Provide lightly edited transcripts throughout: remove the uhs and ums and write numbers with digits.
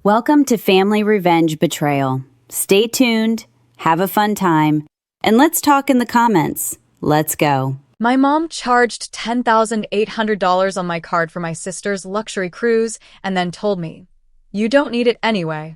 Welcome to Family Revenge Betrayal. Stay tuned, have a fun time, and let's talk in the comments. Let's go. My mom charged $10,800 on my card for my sister's luxury cruise and then told me, "You don't need it anyway."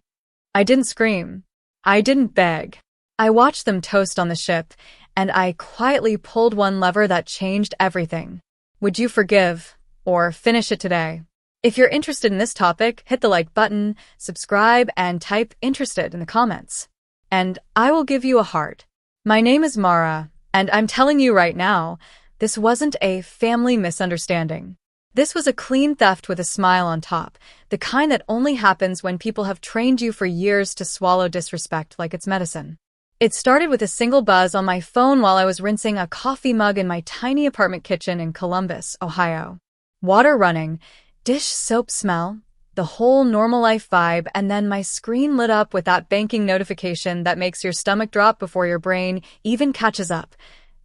I didn't scream. I didn't beg. I watched them toast on the ship, and I quietly pulled one lever that changed everything. Would you forgive or finish it today? If you're interested in this topic, hit the like button, subscribe, and type "interested" in the comments. And I will give you a heart. My name is Mara, and I'm telling you right now, this wasn't a family misunderstanding. This was a clean theft with a smile on top, the kind that only happens when people have trained you for years to swallow disrespect like it's medicine. It started with a single buzz on my phone while I was rinsing a coffee mug in my tiny apartment kitchen in Columbus, Ohio. Water running, dish soap smell, the whole normal life vibe, and then my screen lit up with that banking notification that makes your stomach drop before your brain even catches up.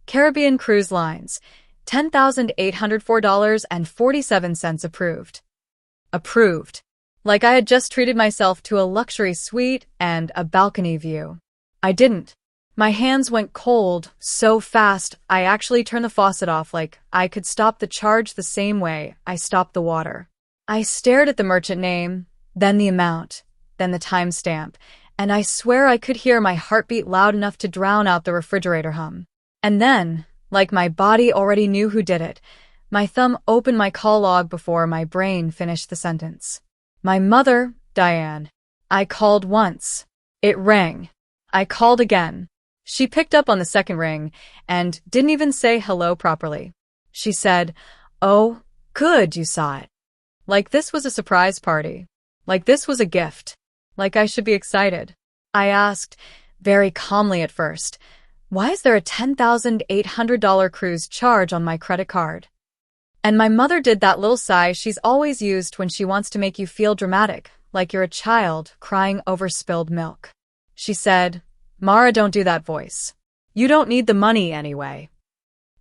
Caribbean Cruise Lines, $10,804.47 approved. Approved. Like I had just treated myself to a luxury suite and a balcony view. I didn't. My hands went cold so fast I actually turned the faucet off like I could stop the charge the same way I stopped the water. I stared at the merchant name, then the amount, then the timestamp, and I swear I could hear my heartbeat loud enough to drown out the refrigerator hum. And then, like my body already knew who did it, my thumb opened my call log before my brain finished the sentence. My mother, Diane. I called once. It rang. I called again. She picked up on the second ring and didn't even say hello properly. She said, "Oh, good, you saw it." Like this was a surprise party. Like this was a gift. Like I should be excited. I asked, very calmly at first, "Why is there a $10,800 cruise charge on my credit card?" And my mother did that little sigh she's always used when she wants to make you feel dramatic, like you're a child crying over spilled milk. She said, "Mara, don't do that voice. You don't need the money anyway."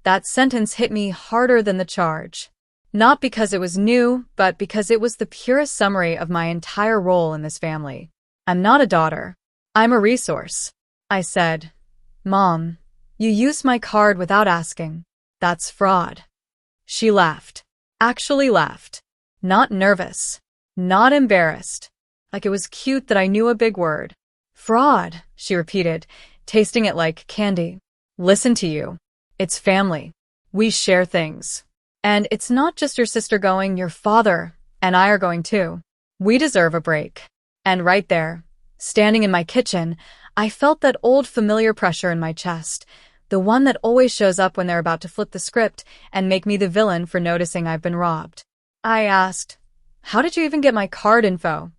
That sentence hit me harder than the charge. Not because it was new, but because it was the purest summary of my entire role in this family. I'm not a daughter. I'm a resource. I said, "Mom, you used my card without asking. That's fraud." She laughed. Actually laughed. Not nervous. Not embarrassed. Like it was cute that I knew a big word. "Fraud," she repeated, tasting it like candy. "Listen to you. It's family. We share things. And it's not just your sister going, your father and I are going too. We deserve a break." And right there, standing in my kitchen, I felt that old familiar pressure in my chest, the one that always shows up when they're about to flip the script and make me the villain for noticing I've been robbed. I asked, "How did you even get my card info?"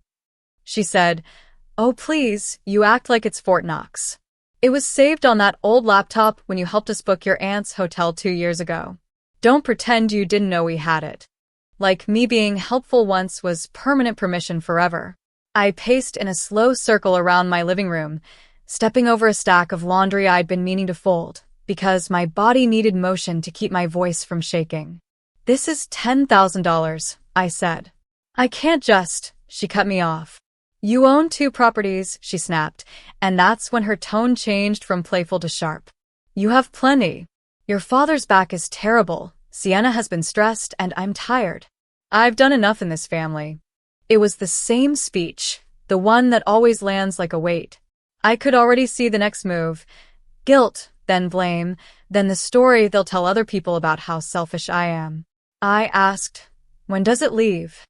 She said, "Oh, please, you act like it's Fort Knox. It was saved on that old laptop when you helped us book your aunt's hotel 2 years ago. Don't pretend you didn't know we had it." Like me being helpful once was permanent permission forever. I paced in a slow circle around my living room, stepping over a stack of laundry I'd been meaning to fold, because my body needed motion to keep my voice from shaking. "This is $10,000, I said. "I can't just," she cut me off. "You own 2 properties, she snapped, and that's when her tone changed from playful to sharp. "You have plenty. Your father's back is terrible. Sienna has been stressed, and I'm tired. I've done enough in this family." It was the same speech, the one that always lands like a weight. I could already see the next move. Guilt, then blame, then the story they'll tell other people about how selfish I am. I asked, "When does it leave?"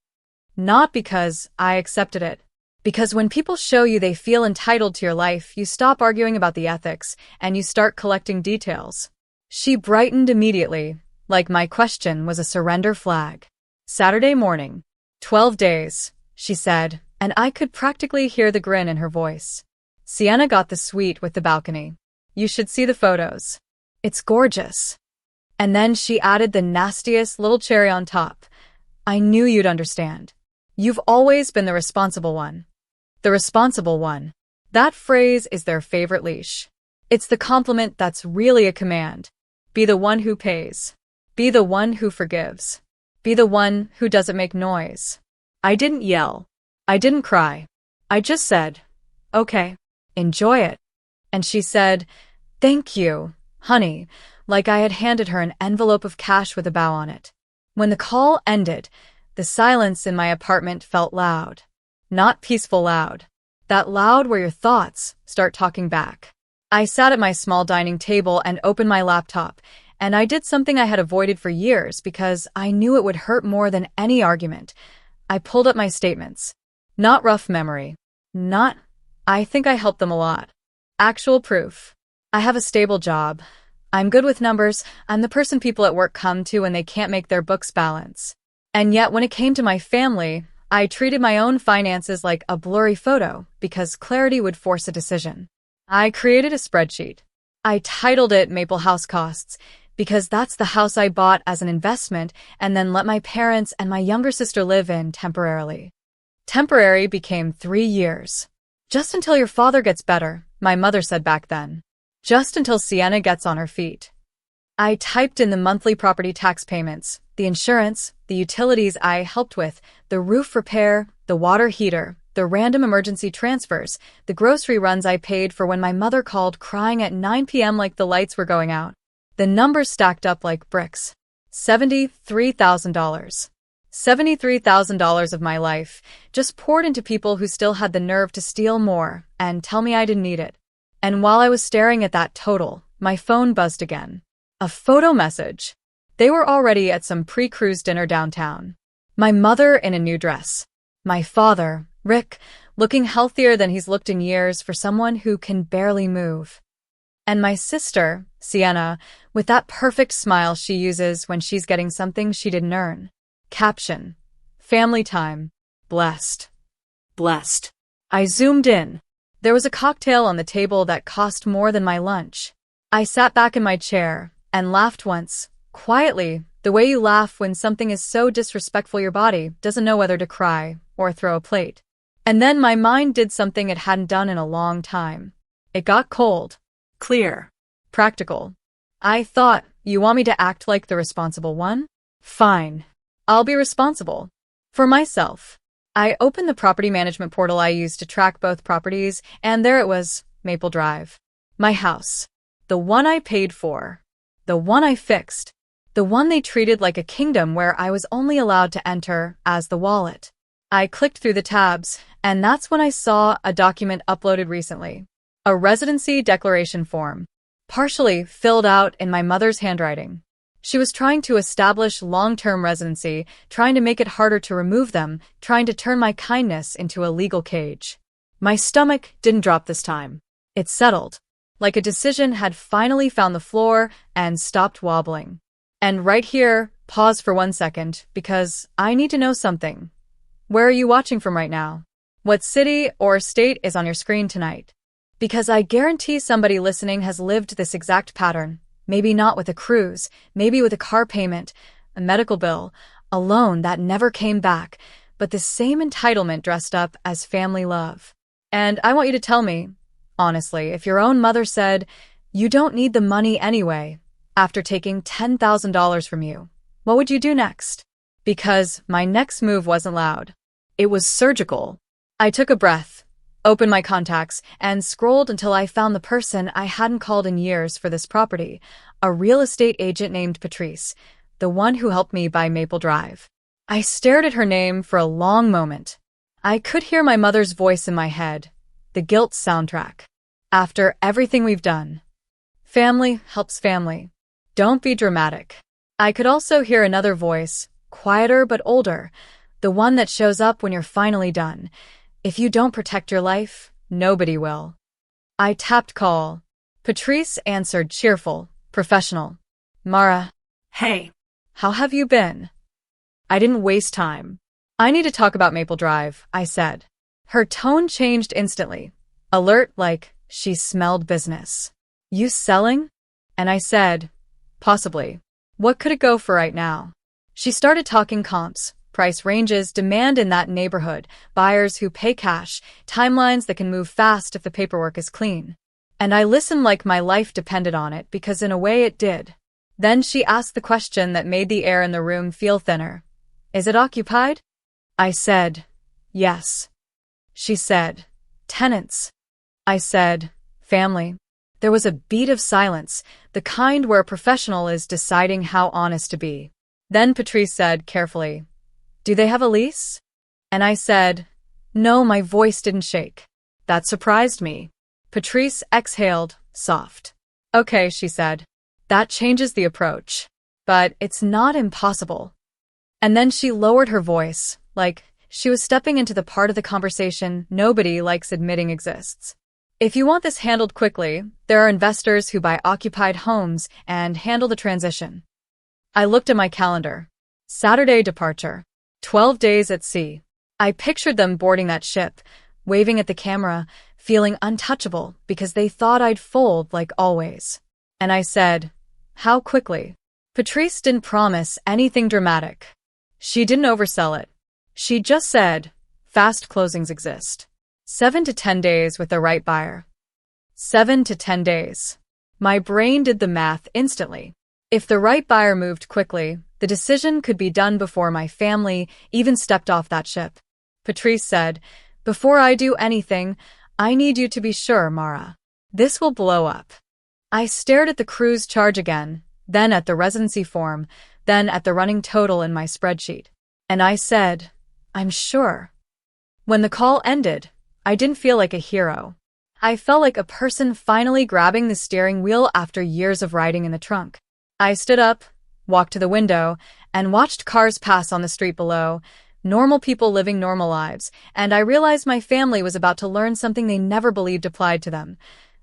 Not because I accepted it. Because when people show you they feel entitled to your life, you stop arguing about the ethics, and you start collecting details. She brightened immediately, like my question was a surrender flag. "Saturday morning. 12 days, she said, and I could practically hear the grin in her voice. "Sienna got the suite with the balcony. You should see the photos. It's gorgeous." And then she added the nastiest little cherry on top. "I knew you'd understand. You've always been the responsible one." The responsible one. That phrase is their favorite leash. It's the compliment that's really a command. Be the one who pays. Be the one who forgives. Be the one who doesn't make noise. I didn't yell. I didn't cry. I just said, okay, enjoy it. And she said, thank you, honey, like I had handed her an envelope of cash with a bow on it. When the call ended, the silence in my apartment felt loud. Not peaceful loud. That loud where your thoughts start talking back. I sat at my small dining table and opened my laptop, and I did something I had avoided for years because I knew it would hurt more than any argument. I pulled up my statements. Not rough memory. Not, I think I helped them a lot. Actual proof. I have a stable job. I'm good with numbers. I'm the person people at work come to when they can't make their books balance. And yet when it came to my family, I treated my own finances like a blurry photo because clarity would force a decision. I created a spreadsheet. I titled it Maple House Costs because that's the house I bought as an investment and then let my parents and my younger sister live in temporarily. Temporary became 3 years. Just until your father gets better, my mother said back then. Just until Sienna gets on her feet. I typed in the monthly property tax payments, the insurance, the utilities I helped with, the roof repair, the water heater, the random emergency transfers, the grocery runs I paid for when my mother called crying at 9 p.m. like the lights were going out. The numbers stacked up like bricks. $73,000. $73,000 of my life just poured into people who still had the nerve to steal more and tell me I didn't need it. And while I was staring at that total, my phone buzzed again. A photo message. They were already at some pre-cruise dinner downtown. My mother in a new dress. My father, Rick, looking healthier than he's looked in years for someone who can barely move. And my sister, Sienna, with that perfect smile she uses when she's getting something she didn't earn. Caption. Family time. Blessed. Blessed. I zoomed in. There was a cocktail on the table that cost more than my lunch. I sat back in my chair and laughed once, quietly, the way you laugh when something is so disrespectful your body doesn't know whether to cry or throw a plate. And then my mind did something it hadn't done in a long time. It got cold. Clear. Practical. I thought, you want me to act like the responsible one? Fine. I'll be responsible. For myself. I opened the property management portal I used to track both properties, and there it was, Maple Drive. My house. The one I paid for. The one I fixed. The one they treated like a kingdom where I was only allowed to enter as the wallet. I clicked through the tabs, and that's when I saw a document uploaded recently. A residency declaration form. Partially filled out in my mother's handwriting. She was trying to establish long-term residency, trying to make it harder to remove them, trying to turn my kindness into a legal cage. My stomach didn't drop this time. It settled. Like a decision had finally found the floor and stopped wobbling. And right here, pause for 1 second, because I need to know something. Where are you watching from right now? What city or state is on your screen tonight? Because I guarantee somebody listening has lived this exact pattern. Maybe not with a cruise, maybe with a car payment, a medical bill, a loan that never came back, but the same entitlement dressed up as family love. And I want you to tell me, honestly, if your own mother said, you don't need the money anyway, after taking $10,000 from you, what would you do next? Because my next move wasn't loud. It was surgical. I took a breath, opened my contacts, and scrolled until I found the person I hadn't called in years for this property, a real estate agent named Patrice, the one who helped me buy Maple Drive. I stared at her name for a long moment. I could hear my mother's voice in my head, the guilt soundtrack. After everything we've done. Family helps family. Don't be dramatic. I could also hear another voice, quieter but older, the one that shows up when you're finally done. If you don't protect your life, nobody will. I tapped call. Patrice answered, cheerful, professional. Mara. Hey. How have you been? I didn't waste time. I need to talk about Maple Drive, I said. Her tone changed instantly. Alert, like she smelled business. You selling? And I said, possibly. What could it go for right now? She started talking comps. Price ranges, demand in that neighborhood, buyers who pay cash, timelines that can move fast if the paperwork is clean. And I listened like my life depended on it because in a way it did. Then she asked the question that made the air in the room feel thinner. Is it occupied? I said, yes. She said, "Tenants." I said, "Family." There was a beat of silence, the kind where a professional is deciding how honest to be. Then Patrice said carefully, "Do they have a lease?" And I said, "No." My voice didn't shake. That surprised me. Patrice exhaled, soft. "Okay," she said. "That changes the approach. But it's not impossible." And then she lowered her voice, like she was stepping into the part of the conversation nobody likes admitting exists. "If you want this handled quickly, there are investors who buy occupied homes and handle the transition." I looked at my calendar. Saturday departure. 12 days at sea. I pictured them boarding that ship, waving at the camera, feeling untouchable because they thought I'd fold like always. And I said, "How quickly?" Patrice didn't promise anything dramatic. She didn't oversell it. She just said, "Fast closings exist. 7 to 10 days with the right buyer." 7 to 10 days. My brain did the math instantly. If the right buyer moved quickly, the decision could be done before my family even stepped off that ship. Patrice said, "Before I do anything, I need you to be sure, Mara. This will blow up." I stared at the cruise charge again, then at the residency form, then at the running total in my spreadsheet. And I said, "I'm sure." When the call ended, I didn't feel like a hero. I felt like a person finally grabbing the steering wheel after years of riding in the trunk. I stood up, walked to the window, and watched cars pass on the street below, normal people living normal lives, and I realized my family was about to learn something they never believed applied to them.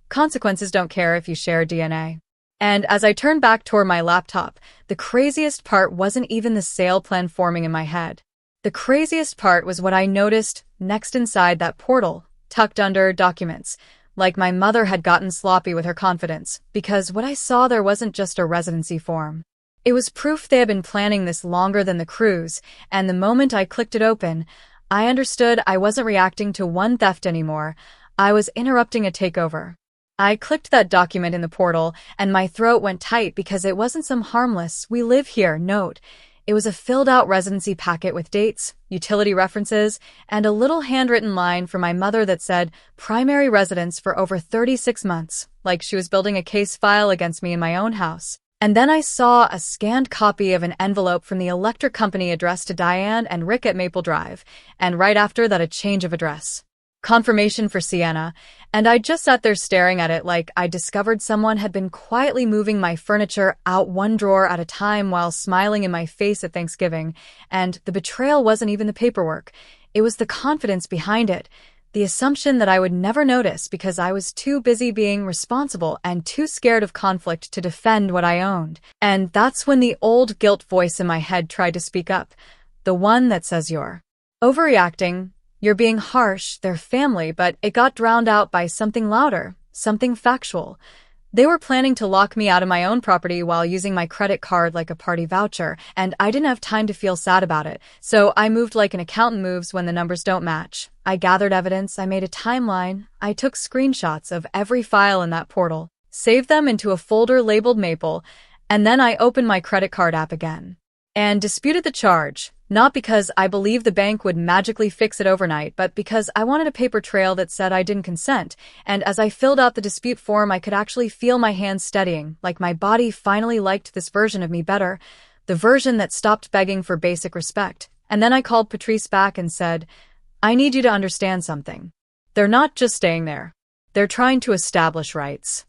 Consequences don't care if you share DNA. And as I turned back toward my laptop, the craziest part wasn't even the sale plan forming in my head. The craziest part was what I noticed next inside that portal, tucked under documents, like my mother had gotten sloppy with her confidence, because what I saw there wasn't just a residency form. It was proof they had been planning this longer than the cruise, and the moment I clicked it open, I understood I wasn't reacting to one theft anymore. I was interrupting a takeover. I clicked that document in the portal, and my throat went tight because it wasn't some harmless "we live here" note. It was a filled-out residency packet with dates, utility references, and a little handwritten line from my mother that said, "Primary residence for over 36 months, like she was building a case file against me in my own house." And then I saw a scanned copy of an envelope from the electric company addressed to Diane and Rick at Maple Drive, and right after that a change of address. Confirmation for Sienna, and I just sat there staring at it like I discovered someone had been quietly moving my furniture out one drawer at a time while smiling in my face at Thanksgiving, and the betrayal wasn't even the paperwork. It was the confidence behind it, the assumption that I would never notice because I was too busy being responsible and too scared of conflict to defend what I owned. And that's when the old guilt voice in my head tried to speak up, the one that says you're overreacting, you're being harsh, they're family, but it got drowned out by something louder, something factual. They were planning to lock me out of my own property while using my credit card like a party voucher, and I didn't have time to feel sad about it, so I moved like an accountant moves when the numbers don't match. I gathered evidence, I made a timeline, I took screenshots of every file in that portal, saved them into a folder labeled Maple, and then I opened my credit card app again. And disputed the charge, not because I believed the bank would magically fix it overnight, but because I wanted a paper trail that said I didn't consent, and as I filled out the dispute form I could actually feel my hands steadying, like my body finally liked this version of me better, the version that stopped begging for basic respect. And then I called Patrice back and said, "I need you to understand something. They're not just staying there. They're trying to establish rights."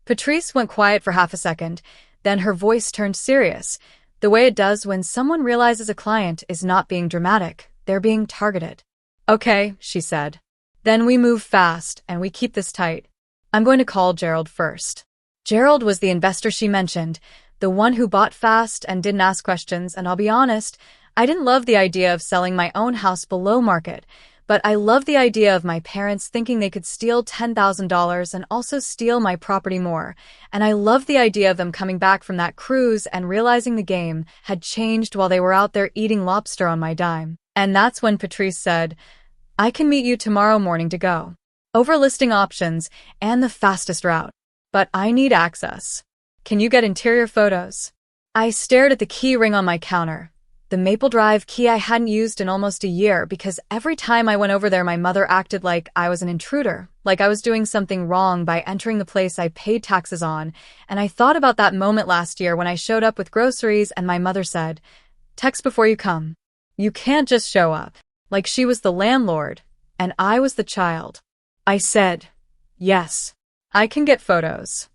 Patrice went quiet for half a second, then her voice turned serious, the way it does when someone realizes a client is not being dramatic, they're being targeted. "Okay," she said. "Then we move fast and we keep this tight. I'm going to call Gerald first." Gerald was the investor she mentioned, the one who bought fast and didn't ask questions, and I'll be honest, I didn't love the idea of selling my own house below market, but I loved the idea of my parents thinking they could steal $10,000 and also steal my property more, and I loved the idea of them coming back from that cruise and realizing the game had changed while they were out there eating lobster on my dime. And that's when Patrice said, "I can meet you tomorrow morning to go over listing options and the fastest route, but I need access. Can you get interior photos?" I stared at the key ring on my counter. the Maple Drive key I hadn't used in almost a year because every time I went over there, my mother acted like I was an intruder, like I was doing something wrong by entering the place I paid taxes on. And I thought about that moment last year when I showed up with groceries and my mother said, "Text before you come. You can't just show up." Like she was the landlord and I was the child. I said, "Yes, I can get photos."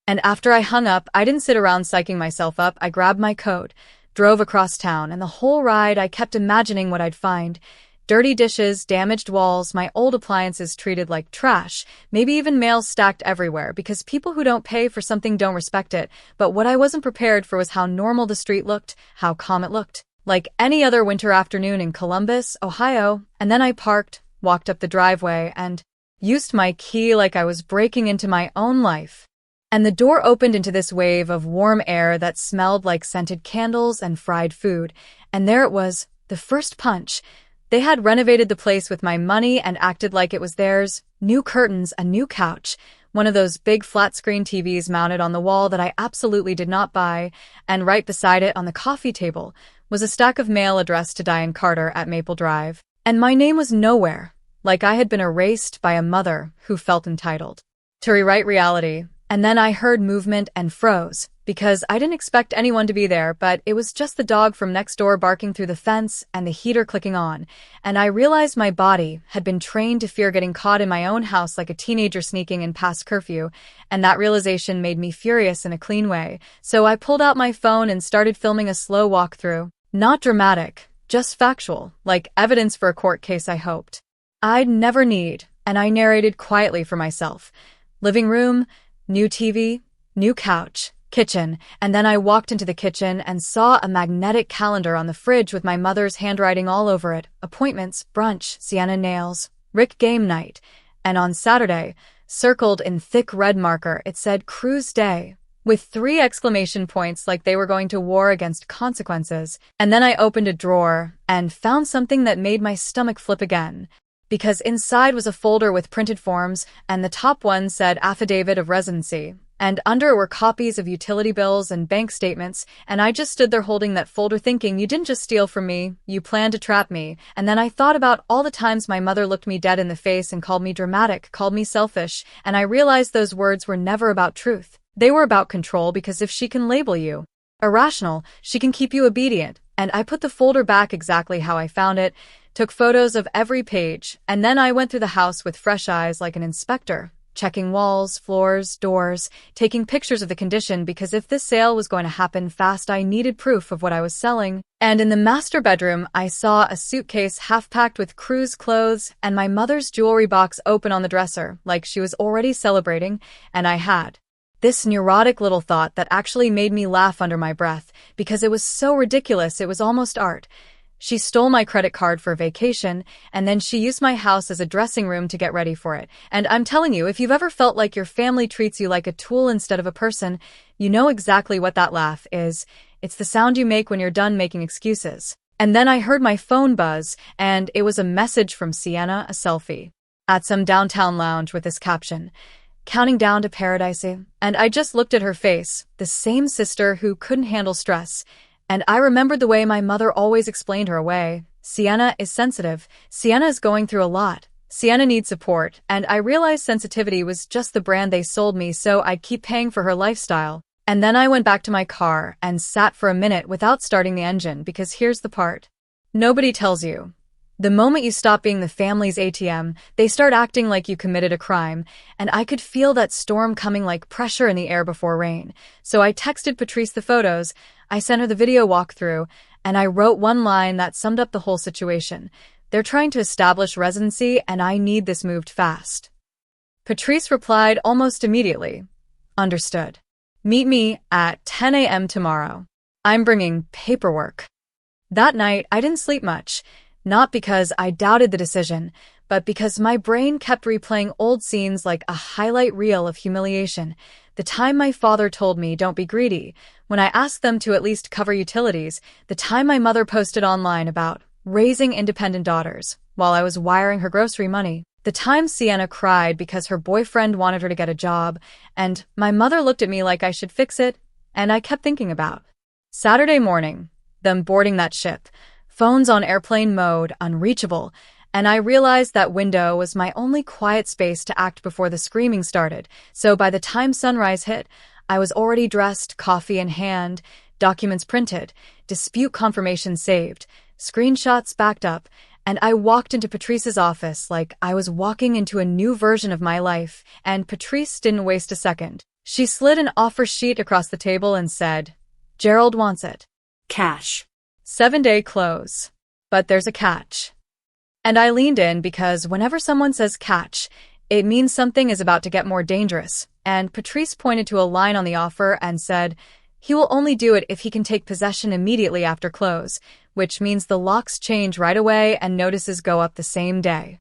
And after I hung up, I didn't sit around psyching myself up. I grabbed my coat, drove across town, and the whole ride I kept imagining what I'd find. Dirty dishes, damaged walls, my old appliances treated like trash, maybe even mail stacked everywhere because people who don't pay for something don't respect it. But what I wasn't prepared for was how normal the street looked, how calm it looked. Like any other winter afternoon in Columbus, Ohio. And then I parked, walked up the driveway, and used my key like I was breaking into my own life. And the door opened into this wave of warm air that smelled like scented candles and fried food. And there it was, the first punch. They had renovated the place with my money and acted like it was theirs. New curtains, a new couch, one of those big flat-screen TVs mounted on the wall that I absolutely did not buy, and right beside it on the coffee table was a stack of mail addressed to Diane Carter at Maple Drive. And my name was nowhere, like I had been erased by a mother who felt entitled to rewrite reality. And then I heard movement and froze, because I didn't expect anyone to be there, but it was just the dog from next door barking through the fence and the heater clicking on. And I realized my body had been trained to fear getting caught in my own house like a teenager sneaking in past curfew, and that realization made me furious in a clean way. So I pulled out my phone and started filming a slow walkthrough. Not dramatic, just factual, like evidence for a court case I hoped I'd never need, and I narrated quietly for myself. Living room, new TV, new couch, kitchen, and then I walked into the kitchen and saw a magnetic calendar on the fridge with my mother's handwriting all over it. Appointments, brunch, Sienna nails, Rick game night. And on Saturday, circled in thick red marker, it said cruise day, with 3 exclamation points like they were going to war against consequences. And then I opened a drawer and found something that made my stomach flip again. Because inside was a folder with printed forms, and the top one said Affidavit of Residency, and under were copies of utility bills and bank statements, and I just stood there holding that folder thinking, you didn't just steal from me, you planned to trap me. And then I thought about all the times my mother looked me dead in the face and called me dramatic, called me selfish, and I realized those words were never about truth. They were about control, because if she can label you irrational, she can keep you obedient. And I put the folder back exactly how I found it, took photos of every page, and then I went through the house with fresh eyes like an inspector, checking walls, floors, doors, taking pictures of the condition, because if this sale was going to happen fast, I needed proof of what I was selling. And in the master bedroom, I saw a suitcase half-packed with cruise clothes and my mother's jewelry box open on the dresser, like she was already celebrating, and I had this neurotic little thought that actually made me laugh under my breath, because it was so ridiculous it was almost art. She stole my credit card for vacation, and then she used my house as a dressing room to get ready for it. And I'm telling you, if you've ever felt like your family treats you like a tool instead of a person, you know exactly what that laugh is. It's the sound you make when you're done making excuses. And then I heard my phone buzz, and it was a message from Sienna, a selfie, at some downtown lounge with this caption, "Counting down to paradise." And I just looked at her face, the same sister who couldn't handle stress. And I remembered the way my mother always explained her away. Sienna is sensitive. Sienna is going through a lot. Sienna needs support. And I realized sensitivity was just the brand they sold me, so I'd keep paying for her lifestyle. And then I went back to my car and sat for a minute without starting the engine, because here's the part nobody tells you. The moment you stop being the family's ATM, they start acting like you committed a crime, and I could feel that storm coming like pressure in the air before rain. So I texted Patrice the photos, I sent her the video walkthrough, and I wrote one line that summed up the whole situation. They're trying to establish residency, and I need this moved fast. Patrice replied almost immediately, "Understood. Meet me at 10 a.m. tomorrow. I'm bringing paperwork." That night, I didn't sleep much. Not because I doubted the decision, but because my brain kept replaying old scenes like a highlight reel of humiliation. The time my father told me, "Don't be greedy," when I asked them to at least cover utilities. The time my mother posted online about raising independent daughters while I was wiring her grocery money. The time Sienna cried because her boyfriend wanted her to get a job, and my mother looked at me like I should fix it, and I kept thinking about Saturday morning, them boarding that ship. Phones on airplane mode, unreachable, and I realized that window was my only quiet space to act before the screaming started. So by the time sunrise hit, I was already dressed, coffee in hand, documents printed, dispute confirmation saved, screenshots backed up, and I walked into Patrice's office like I was walking into a new version of my life, and Patrice didn't waste a second. She slid an offer sheet across the table and said, "Gerald wants it. Cash. 7-day close. But there's a catch." And I leaned in because whenever someone says catch, it means something is about to get more dangerous. And Patrice pointed to a line on the offer and said, "He will only do it if he can take possession immediately after close," which means the locks change right away and notices go up the same day.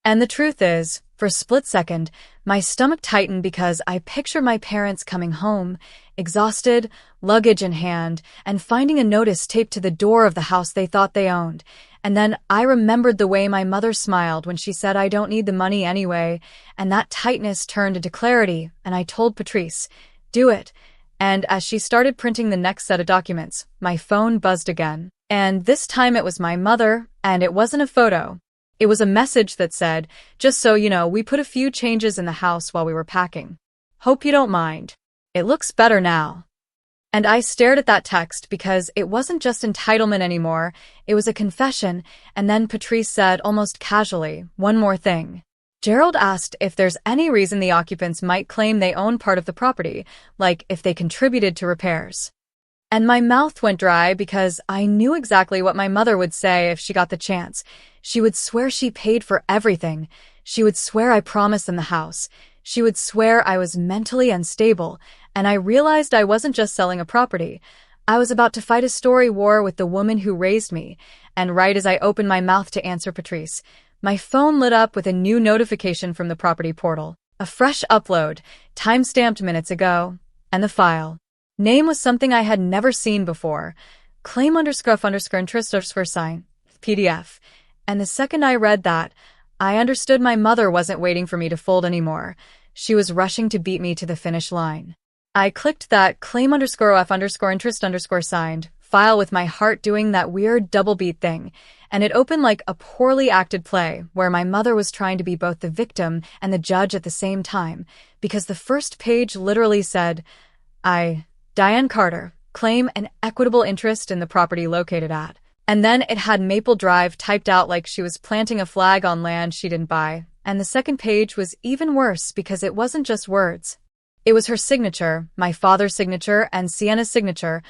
And the truth is, for a split second, my stomach tightened because I pictured my parents coming home, exhausted, luggage in hand, and finding a notice taped to the door of the house they thought they owned. And then I remembered the way my mother smiled when she said, "I don't need the money anyway," and that tightness turned into clarity, and I told Patrice, "Do it." And as she started printing the next set of documents, my phone buzzed again. And this time it was my mother, and it wasn't a photo. It was a message that said, "Just so you know, we put a few changes in the house while we were packing. Hope you don't mind. It looks better now." And I stared at that text because it wasn't just entitlement anymore, it was a confession, and then Patrice said almost casually, "One more thing. Gerald asked if there's any reason the occupants might claim they own part of the property, like if they contributed to repairs." And my mouth went dry because I knew exactly what my mother would say if she got the chance. She would swear she paid for everything. She would swear I promised them the house. She would swear I was mentally unstable, and I realized I wasn't just selling a property. I was about to fight a story war with the woman who raised me, and right as I opened my mouth to answer Patrice, my phone lit up with a new notification from the property portal. A fresh upload, time-stamped minutes ago, and the file. Name was something I had never seen before. Claim_interest_sign, PDF. And the second I read that, I understood my mother wasn't waiting for me to fold anymore. She was rushing to beat me to the finish line. I clicked that claim_F_interest_signed file with my heart doing that weird double beat thing, and it opened like a poorly acted play where my mother was trying to be both the victim and the judge at the same time, because the first page literally said, Diane Carter, claim an equitable interest in the property located at. And then it had Maple Drive typed out like she was planting a flag on land she didn't buy. And the second page was even worse because it wasn't just words. It was her signature, my father's signature, and Sienna's signature,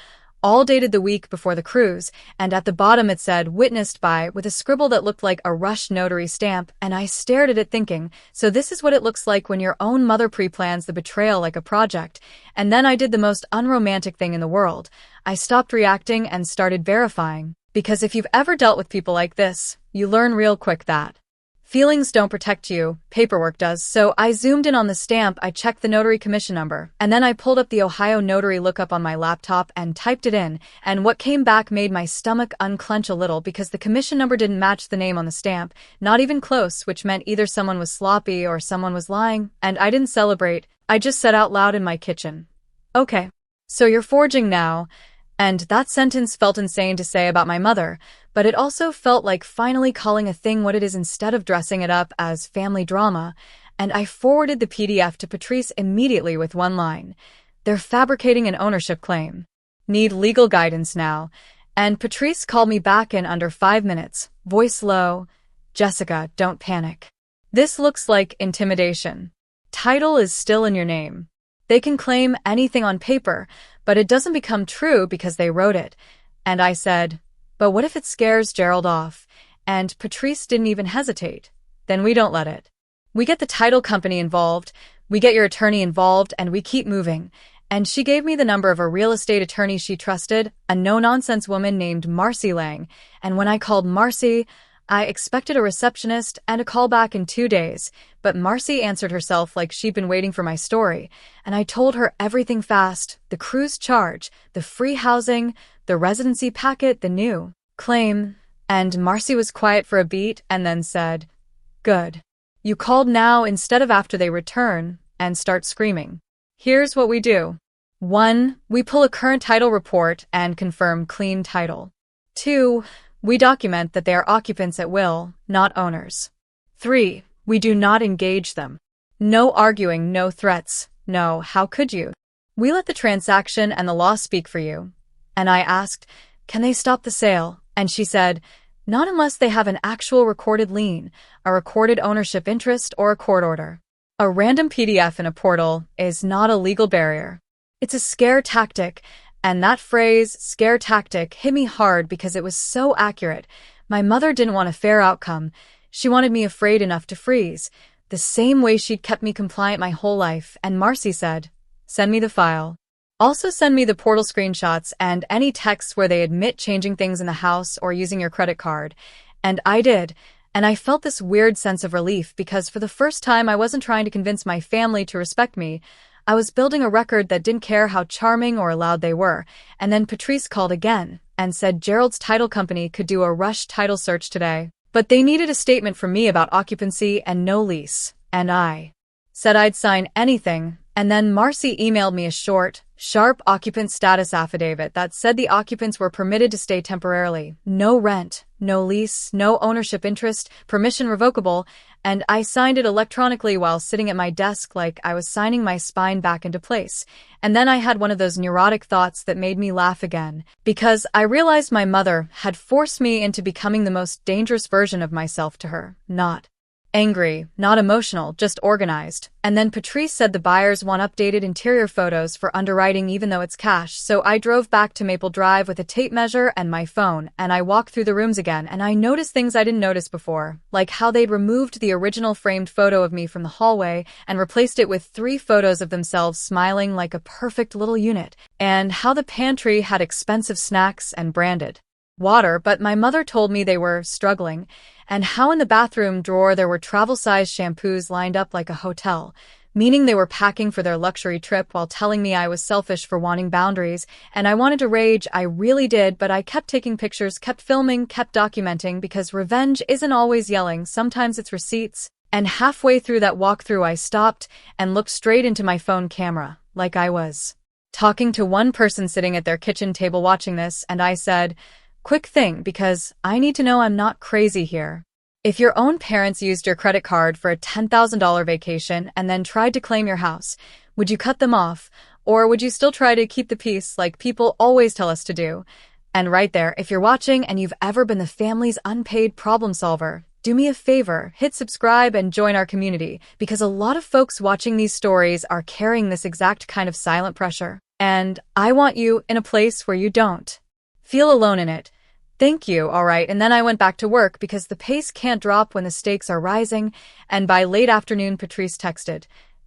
all dated the week before the cruise, and at the bottom it said, "Witnessed by," with a scribble that looked like a rushed notary stamp, and I stared at it thinking, so this is what it looks like when your own mother pre-plans the betrayal like a project. And then I did the most unromantic thing in the world. I stopped reacting and started verifying, because if you've ever dealt with people like this, you learn real quick that feelings don't protect you, paperwork does. So I zoomed in on the stamp, I checked the notary commission number, and then I pulled up the Ohio notary lookup on my laptop and typed it in, and what came back made my stomach unclench a little because the commission number didn't match the name on the stamp, not even close, which meant either someone was sloppy or someone was lying, and I didn't celebrate. I just said out loud in my kitchen, "Okay, so you're forging now." And that sentence felt insane to say about my mother, but it also felt like finally calling a thing what it is instead of dressing it up as family drama, and I forwarded the PDF to Patrice immediately with one line. "They're fabricating an ownership claim. Need legal guidance now." And Patrice called me back in under 5 minutes, voice low, "Jessica, don't panic. This looks like intimidation. Title is still in your name. They can claim anything on paper, but it doesn't become true because they wrote it." And I said, "But what if it scares Gerald off?" And Patrice didn't even hesitate. "Then we don't let it. We get the title company involved, we get your attorney involved, and we keep moving." And she gave me the number of a real estate attorney she trusted, a no-nonsense woman named Marcy Lang. And when I called Marcy, I expected a receptionist and a call back in 2 days, but Marcy answered herself like she'd been waiting for my story, and I told her everything fast: the cruise charge, the free housing, the residency packet, the new claim. And Marcy was quiet for a beat and then said, "Good. You called now instead of after they return and start screaming. Here's what we do. 1. We pull a current title report and confirm clean title. 2. We document that they are occupants at will, not owners. 3. We do not engage them. No arguing, no threats. No, how could you? We let the transaction and the law speak for you. And I asked, can they stop the sale? And she said, not unless they have an actual recorded lien, a recorded ownership interest, or a court order. A random PDF in a portal is not a legal barrier. It's a scare tactic, and that phrase, scare tactic, hit me hard because it was so accurate. My mother didn't want a fair outcome. She wanted me afraid enough to freeze, the same way she'd kept me compliant my whole life, and Marcy said, send me the file. Also send me the portal screenshots and any texts where they admit changing things in the house or using your credit card. And I did, and I felt this weird sense of relief because for the first time I wasn't trying to convince my family to respect me. I was building a record that didn't care how charming or loud they were. And then Patrice called again and said Gerald's title company could do a rush title search today. But they needed a statement from me about occupancy and no lease. And I said I'd sign anything. And then Marcy emailed me a short, sharp occupant status affidavit that said the occupants were permitted to stay temporarily. No rent, no lease, no ownership interest, permission revocable, and I signed it electronically while sitting at my desk like I was signing my spine back into place. And then I had one of those neurotic thoughts that made me laugh again, because I realized my mother had forced me into becoming the most dangerous version of myself to her, not angry, not emotional, just organized. And then Patrice said the buyers want updated interior photos for underwriting even though it's cash, so I drove back to Maple Drive with a tape measure and my phone, and I walked through the rooms again, and I noticed things I didn't notice before, like how they'd removed the original framed photo of me from the hallway and replaced it with 3 photos of themselves smiling like a perfect little unit, and how the pantry had expensive snacks and branded water, but my mother told me they were struggling, and how in the bathroom drawer there were travel-sized shampoos lined up like a hotel, meaning they were packing for their luxury trip while telling me I was selfish for wanting boundaries, and I wanted to rage, I really did, but I kept taking pictures, kept filming, kept documenting, because revenge isn't always yelling, sometimes it's receipts. And halfway through that walkthrough I stopped and looked straight into my phone camera, like I was talking to one person sitting at their kitchen table watching this, and I said, quick thing, because I need to know I'm not crazy here. If your own parents used your credit card for a $10,000 vacation and then tried to claim your house, would you cut them off? Or would you still try to keep the peace like people always tell us to do? And right there, if you're watching and you've ever been the family's unpaid problem solver, do me a favor, hit subscribe and join our community, because a lot of folks watching these stories are carrying this exact kind of silent pressure. And I want you in a place where you don't feel alone in it. Thank you, all right, and then I went back to work because the pace can't drop when the stakes are rising, and by late afternoon Patrice texted,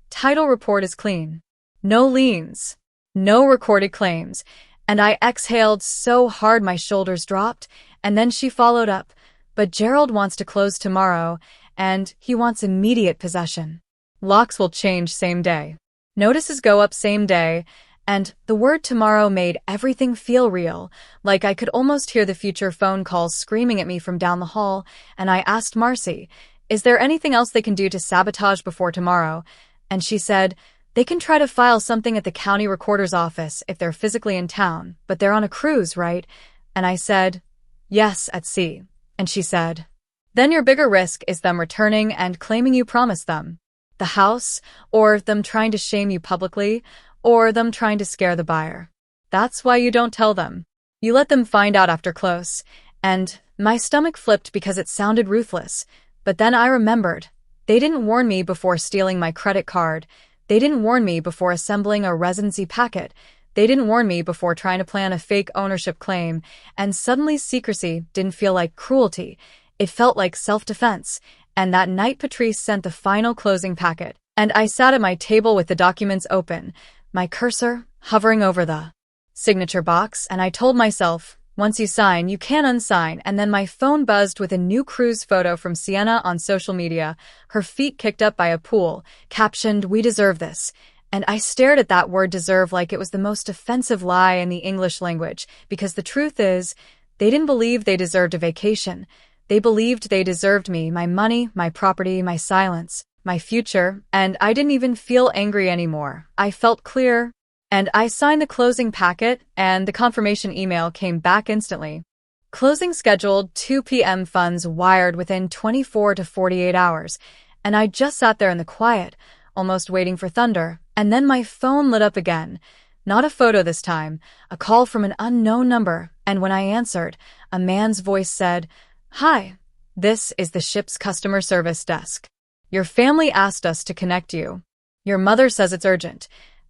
title report is clean. No liens. No recorded claims. And I exhaled so hard my shoulders dropped, and then she followed up, but Gerald wants to close tomorrow, and he wants immediate possession. Locks will change same day. Notices go up same day, and the word tomorrow made everything feel real, like I could almost hear the future phone calls screaming at me from down the hall, and I asked Marcy, is there anything else they can do to sabotage before tomorrow? And she said, they can try to file something at the county recorder's office if they're physically in town, but they're on a cruise, right? And I said, yes, at sea. And she said, then your bigger risk is them returning and claiming you promised them the house, or them trying to shame you publicly, or them trying to scare the buyer. That's why you don't tell them. You let them find out after close. And my stomach flipped because it sounded ruthless. But then I remembered. They didn't warn me before stealing my credit card. They didn't warn me before assembling a residency packet. They didn't warn me before trying to plan a fake ownership claim. And suddenly secrecy didn't feel like cruelty. It felt like self-defense. And that night Patrice sent the final closing packet. And I sat at my table with the documents open, my cursor hovering over the signature box, and I told myself, once you sign, you can't unsign, and then my phone buzzed with a new cruise photo from Sienna on social media, her feet kicked up by a pool, captioned, we deserve this. And I stared at that word deserve like it was the most offensive lie in the English language, because the truth is, they didn't believe they deserved a vacation. They believed they deserved me, my money, my property, my silence, my future, and I didn't even feel angry anymore. I felt clear. And I signed the closing packet, and the confirmation email came back instantly. Closing scheduled, 2 p.m. funds wired within 24 to 48 hours. And I just sat there in the quiet, almost waiting for thunder, and then my phone lit up again. Not a photo this time, a call from an unknown number, and when I answered, a man's voice said, "Hi, this is the ship's customer service desk. Your family asked us to connect you. Your mother says it's urgent."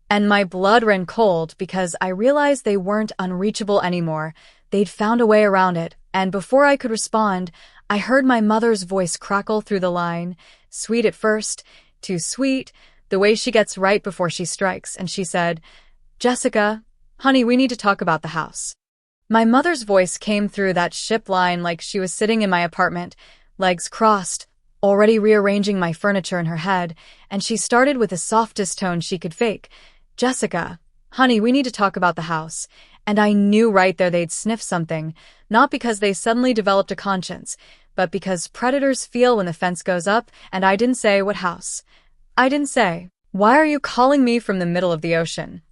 And my blood ran cold because I realized they weren't unreachable anymore. They'd found a way around it, and before I could respond, I heard my mother's voice crackle through the line, sweet at first, too sweet, the way she gets right before she strikes, and she said, "Jessica, honey, we need to talk about the house." My mother's voice came through that ship line like she was sitting in my apartment, legs crossed, already rearranging my furniture in her head, and she started with the softest tone she could fake. "Jessica, honey, we need to talk about the house." And I knew right there they'd sniff something, not because they suddenly developed a conscience, but because predators feel when the fence goes up, and I didn't say what house. I didn't say, "Why are you calling me from the middle of the ocean?"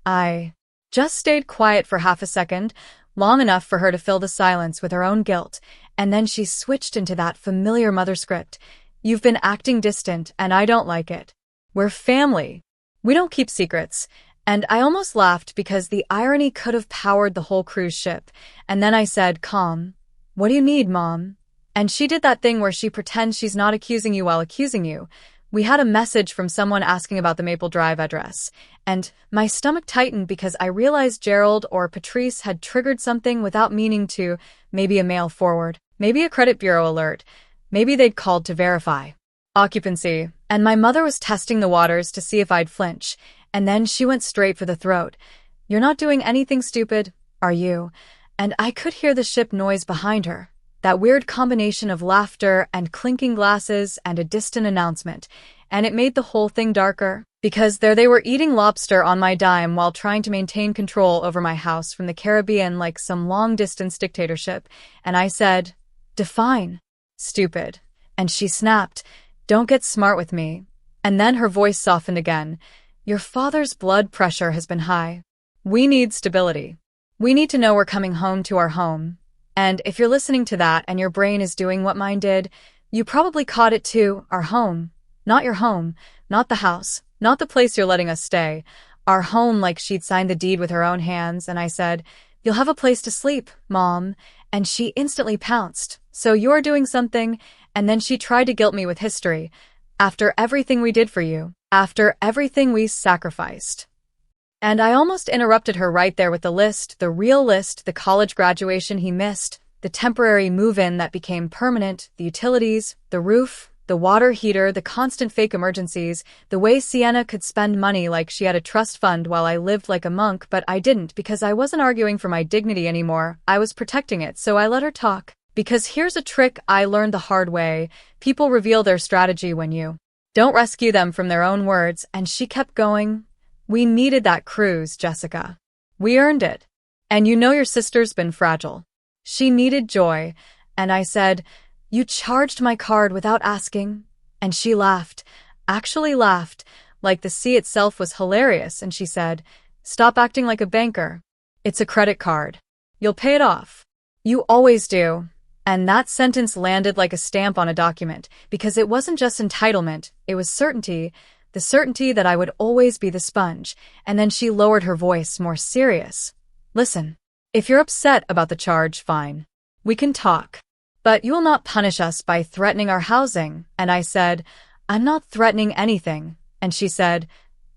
I just stayed quiet for half a second, long enough for her to fill the silence with her own guilt, and then she switched into that familiar mother script. "You've been acting distant, and I don't like it. We're family. We don't keep secrets." And I almost laughed because the irony could have powered the whole cruise ship. And then I said, "Calm. What do you need, Mom?" And she did that thing where she pretends she's not accusing you while accusing you. We had a message from someone asking about the Maple Drive address. And my stomach tightened because I realized Gerald or Patrice had triggered something without meaning to. Maybe a mail forward. Maybe a credit bureau alert. Maybe they'd called to verify occupancy. And my mother was testing the waters to see if I'd flinch. And then she went straight for the throat. "You're not doing anything stupid, are you?" And I could hear the ship noise behind her, that weird combination of laughter and clinking glasses and a distant announcement. And it made the whole thing darker, because there they were eating lobster on my dime while trying to maintain control over my house from the Caribbean like some long-distance dictatorship. And I said, "Define, stupid." And she snapped, "Don't get smart with me." And then her voice softened again. "Your father's blood pressure has been high. We need stability. We need to know we're coming home to our home. And if you're listening to that and your brain is doing what mine did, you probably caught it too, our home. Not your home, not the house, not the place you're letting us stay. Our home like she'd signed the deed with her own hands." And I said, "You'll have a place to sleep, Mom." And she instantly pounced. "So you're doing something?" And then she tried to guilt me with history. "After everything we did for you. After everything we sacrificed." And I almost interrupted her right there with the list, the real list, the college graduation he missed, the temporary move-in that became permanent, the utilities, the roof, the water heater, the constant fake emergencies, the way Sienna could spend money like she had a trust fund while I lived like a monk, but I didn't because I wasn't arguing for my dignity anymore. I was protecting it, so I let her talk. Because here's a trick I learned the hard way. People reveal their strategy when you don't rescue them from their own words, and she kept going. "We needed that cruise, Jessica. We earned it. And you know your sister's been fragile. She needed joy." And I said, "You charged my card without asking." And she laughed, actually laughed, like the sea itself was hilarious, and she said, "Stop acting like a banker. It's a credit card. You'll pay it off. You always do." And that sentence landed like a stamp on a document, because it wasn't just entitlement, it was certainty, the certainty that I would always be the sponge. And then she lowered her voice, more serious. "Listen, if you're upset about the charge, fine. We can talk. But you will not punish us by threatening our housing." And I said, "I'm not threatening anything." And she said,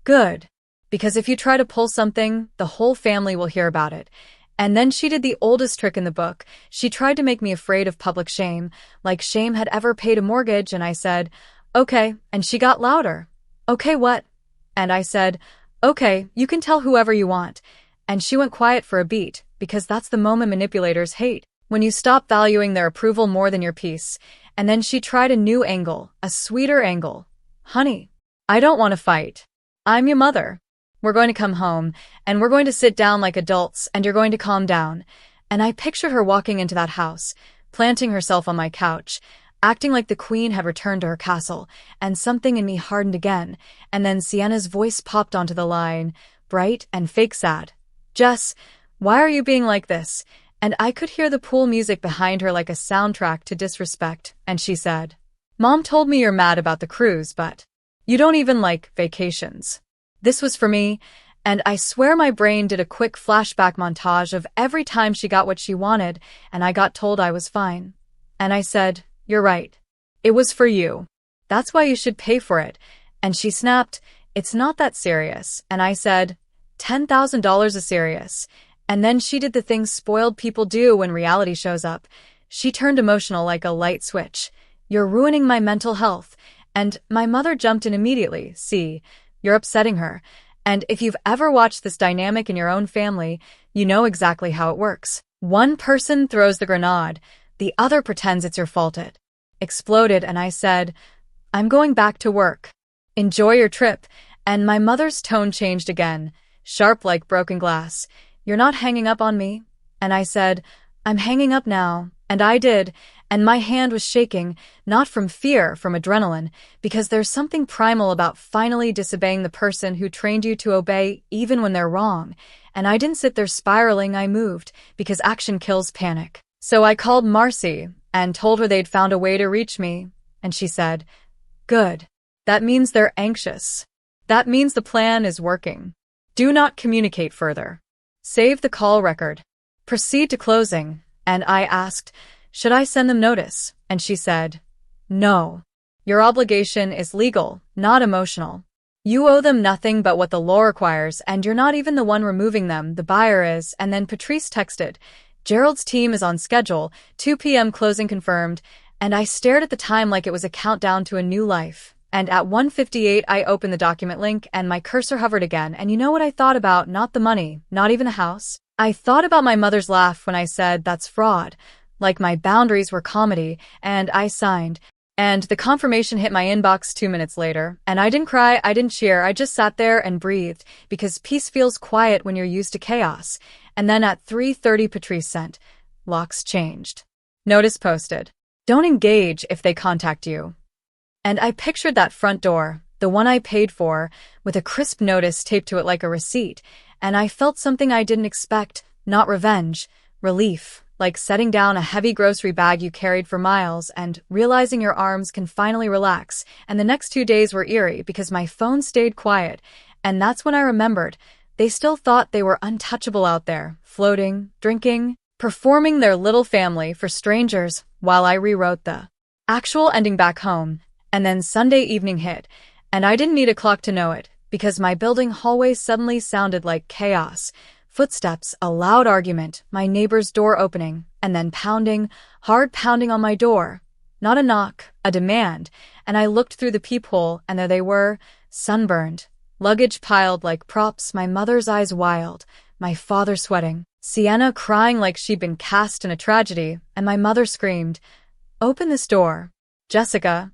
"Good. Because if you try to pull something, the whole family will hear about it." And then she did the oldest trick in the book. She tried to make me afraid of public shame, like shame had ever paid a mortgage. And I said, "Okay." And she got louder. "Okay, what?" And I said, "Okay, you can tell whoever you want." And she went quiet for a beat, because that's the moment manipulators hate, when you stop valuing their approval more than your peace. And then she tried a new angle, a sweeter angle. "Honey, I don't want to fight. I'm your mother. We're going to come home, and we're going to sit down like adults, and you're going to calm down." And I pictured her walking into that house, planting herself on my couch, acting like the queen had returned to her castle, and something in me hardened again. And then Sienna's voice popped onto the line, bright and fake sad. "Jess, why are you being like this?" And I could hear the pool music behind her like a soundtrack to disrespect, and she said, "Mom told me you're mad about the cruise, but you don't even like vacations." This was for me, and I swear my brain did a quick flashback montage of every time she got what she wanted, and I got told I was fine. And I said, "You're right. It was for you. That's why you should pay for it." And she snapped, "It's not that serious." And I said, $10,000 is serious. And then she did the things spoiled people do when reality shows up. She turned emotional like a light switch. "You're ruining my mental health." And my mother jumped in immediately. "See, you're upsetting her." And if you've ever watched this dynamic in your own family, you know exactly how it works. One person throws the grenade, the other pretends it's your fault. It exploded, and I said, "I'm going back to work. Enjoy your trip." And my mother's tone changed again, sharp like broken glass. "You're not hanging up on me?" And I said, "I'm hanging up now." And I did, and my hand was shaking, not from fear, from adrenaline, because there's something primal about finally disobeying the person who trained you to obey even when they're wrong. And I didn't sit there spiraling, I moved, because action kills panic. So I called Marcy and told her they'd found a way to reach me, and she said, "Good. That means they're anxious. That means the plan is working. Do not communicate further. Save the call record. Proceed to closing." And I asked, "Should I send them notice?" And she said, "No. Your obligation is legal, not emotional. You owe them nothing but what the law requires, and you're not even the one removing them, the buyer is." And then Patrice texted, "Gerald's team is on schedule, 2 p.m. closing confirmed." And I stared at the time like it was a countdown to a new life. And at 1:58, I opened the document link, and my cursor hovered again. And you know what I thought about? Not the money, not even the house. I thought about my mother's laugh when I said, "That's fraud." Like my boundaries were comedy, and I signed. And the confirmation hit my inbox 2 minutes later. And I didn't cry, I didn't cheer, I just sat there and breathed, because peace feels quiet when you're used to chaos. And then at 3:30, Patrice sent, "Locks changed. Notice posted. Don't engage if they contact you." And I pictured that front door, the one I paid for, with a crisp notice taped to it like a receipt, and I felt something I didn't expect, not revenge, relief, like setting down a heavy grocery bag you carried for miles and realizing your arms can finally relax. And the next 2 days were eerie because my phone stayed quiet, and that's when I remembered they still thought they were untouchable out there, floating, drinking, performing their little family for strangers while I rewrote the actual ending back home. And then Sunday evening hit, and I didn't need a clock to know it, because my building hallway suddenly sounded like chaos. Footsteps, a loud argument, my neighbor's door opening, and then pounding, hard pounding on my door. Not a knock, a demand, and I looked through the peephole, and there they were, sunburned, luggage piled like props, my mother's eyes wild, my father sweating, Sienna crying like she'd been cast in a tragedy, and my mother screamed, "Open this door, Jessica."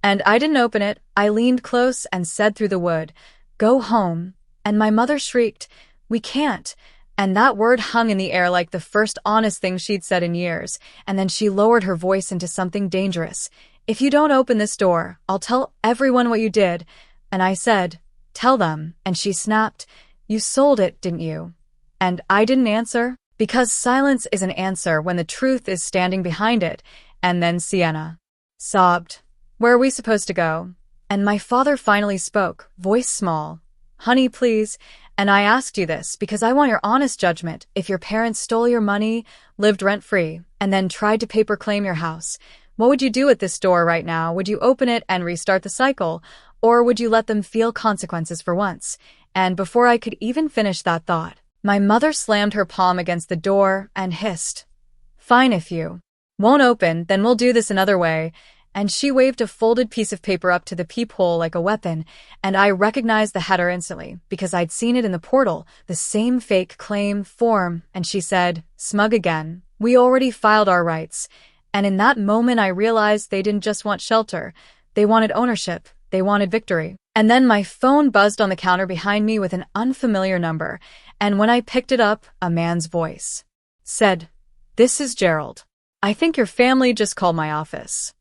And I didn't open it. I leaned close and said through the wood, "Go home." And my mother shrieked, "We can't." And that word hung in the air like the first honest thing she'd said in years. And then she lowered her voice into something dangerous. "If you don't open this door, I'll tell everyone what you did." And I said, "Tell them." And she snapped, "You sold it, didn't you?" And I didn't answer, because silence is an answer when the truth is standing behind it. And then Sienna sobbed, "Where are we supposed to go?" And my father finally spoke, voice small, "Honey, please." And I asked you this because I want your honest judgment. If your parents stole your money, lived rent-free, and then tried to paper claim your house, what would you do at this door right now? Would you open it and restart the cycle? Or would you let them feel consequences for once? And before I could even finish that thought, my mother slammed her palm against the door and hissed, "Fine, if you won't open, then we'll do this another way." And she waved a folded piece of paper up to the peephole like a weapon, and I recognized the header instantly, because I'd seen it in the portal, the same fake claim form, and she said, "Smug again. We already filed our rights." And in that moment I realized they didn't just want shelter, they wanted ownership, they wanted victory. And then my phone buzzed on the counter behind me with an unfamiliar number, and when I picked it up, a man's voice said, "This is Gerald. I think your family just called my office."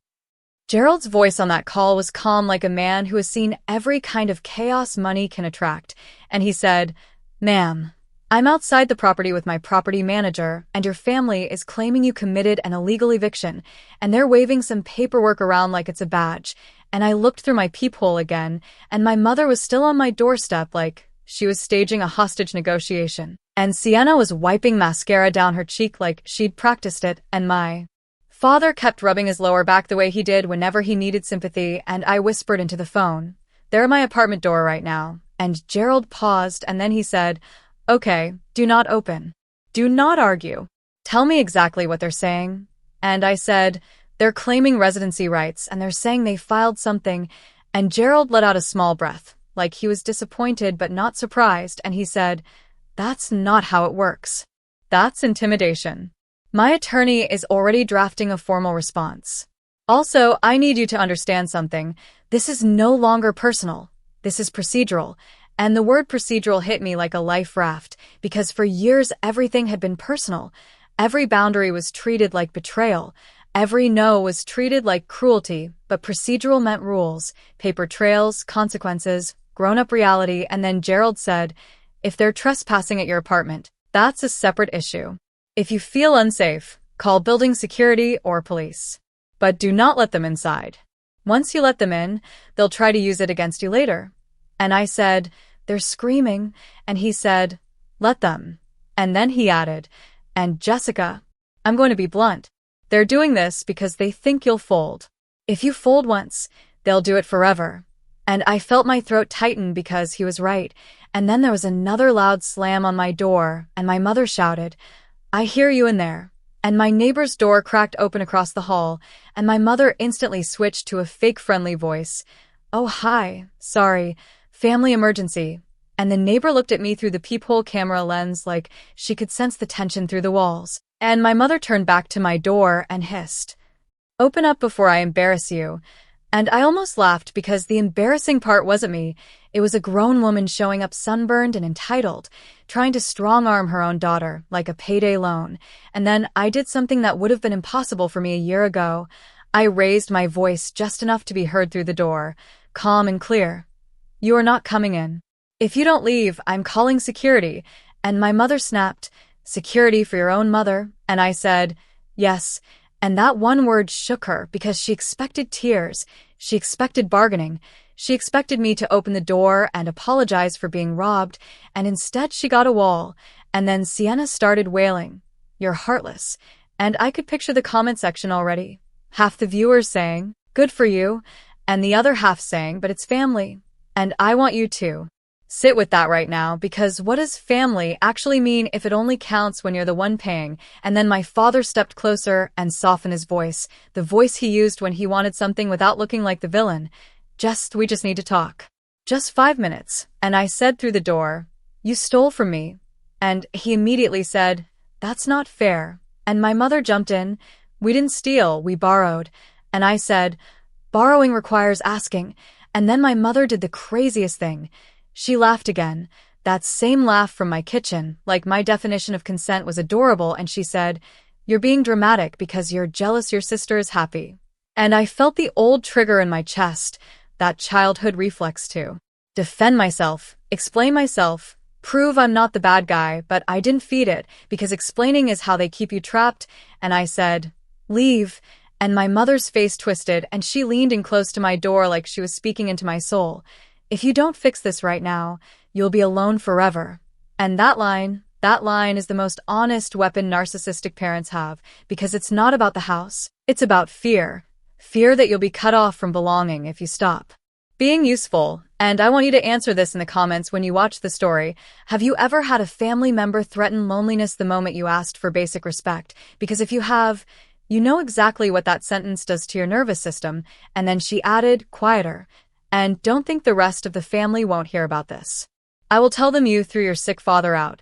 Gerald's voice on that call was calm like a man who has seen every kind of chaos money can attract, and he said, Ma'am, I'm outside the property with my property manager, and your family is claiming you committed an illegal eviction, and they're waving some paperwork around like it's a badge. And I looked through my peephole again, and my mother was still on my doorstep like she was staging a hostage negotiation. And Sienna was wiping mascara down her cheek like she'd practiced it, and my father kept rubbing his lower back the way he did whenever he needed sympathy, and I whispered into the phone, "They're at my apartment door right now." And Gerald paused, and then he said, "Okay, do not open. Do not argue. Tell me exactly what they're saying." And I said, "They're claiming residency rights, and they're saying they filed something." And Gerald let out a small breath, like he was disappointed but not surprised, and he said, "That's not how it works. That's intimidation. My attorney is already drafting a formal response. Also, I need you to understand something. This is no longer personal. This is procedural." And the word procedural hit me like a life raft, because for years everything had been personal. Every boundary was treated like betrayal. Every no was treated like cruelty, but procedural meant rules, paper trails, consequences, grown-up reality. And then Gerald said, "If they're trespassing at your apartment, that's a separate issue. If you feel unsafe, call building security or police. But do not let them inside. Once you let them in, they'll try to use it against you later." And I said, "They're screaming." And he said, "Let them." And then he added, "And Jessica, I'm going to be blunt. They're doing this because they think you'll fold. If you fold once, they'll do it forever." And I felt my throat tighten because he was right. And then there was another loud slam on my door, and my mother shouted, "I hear you in there." And my neighbor's door cracked open across the hall, and my mother instantly switched to a fake friendly voice. "Oh, hi. Sorry. Family emergency." And the neighbor looked at me through the peephole camera lens like she could sense the tension through the walls. And my mother turned back to my door and hissed, "Open up before I embarrass you." And I almost laughed because the embarrassing part wasn't me. It was a grown woman showing up sunburned and entitled, trying to strong-arm her own daughter like a payday loan. And then I did something that would have been impossible for me a year ago. I raised my voice just enough to be heard through the door, calm and clear. "You are not coming in. If you don't leave, I'm calling security." And my mother snapped, "Security for your own mother?" And I said, "Yes." And that one word shook her because she expected tears. She expected bargaining. She expected me to open the door and apologize for being robbed. And instead she got a wall. And then Sienna started wailing, "You're heartless." And I could picture the comment section already. Half the viewers saying, "Good for you," and the other half saying, "But it's family. And I want you to sit with that right now, because what does family actually mean if it only counts when you're the one paying?" And then my father stepped closer and softened his voice, the voice he used when he wanted something without looking like the villain. We just need to talk. Just 5 minutes." And I said through the door, "You stole from me." And he immediately said, "That's not fair." And my mother jumped in, "We didn't steal, we borrowed." And I said, "Borrowing requires asking." And then my mother did the craziest thing. She laughed again, that same laugh from my kitchen, like my definition of consent was adorable, and she said, "You're being dramatic because you're jealous your sister is happy." And I felt the old trigger in my chest, that childhood reflex to defend myself, explain myself, prove I'm not the bad guy, but I didn't feed it, because explaining is how they keep you trapped. And I said, "Leave." And my mother's face twisted, and she leaned in close to my door like she was speaking into my soul. "If you don't fix this right now, you'll be alone forever." And that line is the most honest weapon narcissistic parents have, because it's not about the house. It's about fear. Fear that you'll be cut off from belonging if you stop being useful. And I want you to answer this in the comments when you watch the story. Have you ever had a family member threaten loneliness the moment you asked for basic respect? Because if you have, you know exactly what that sentence does to your nervous system. And then she added, "Quieter. And don't think the rest of the family won't hear about this. I will tell them you threw your sick father out."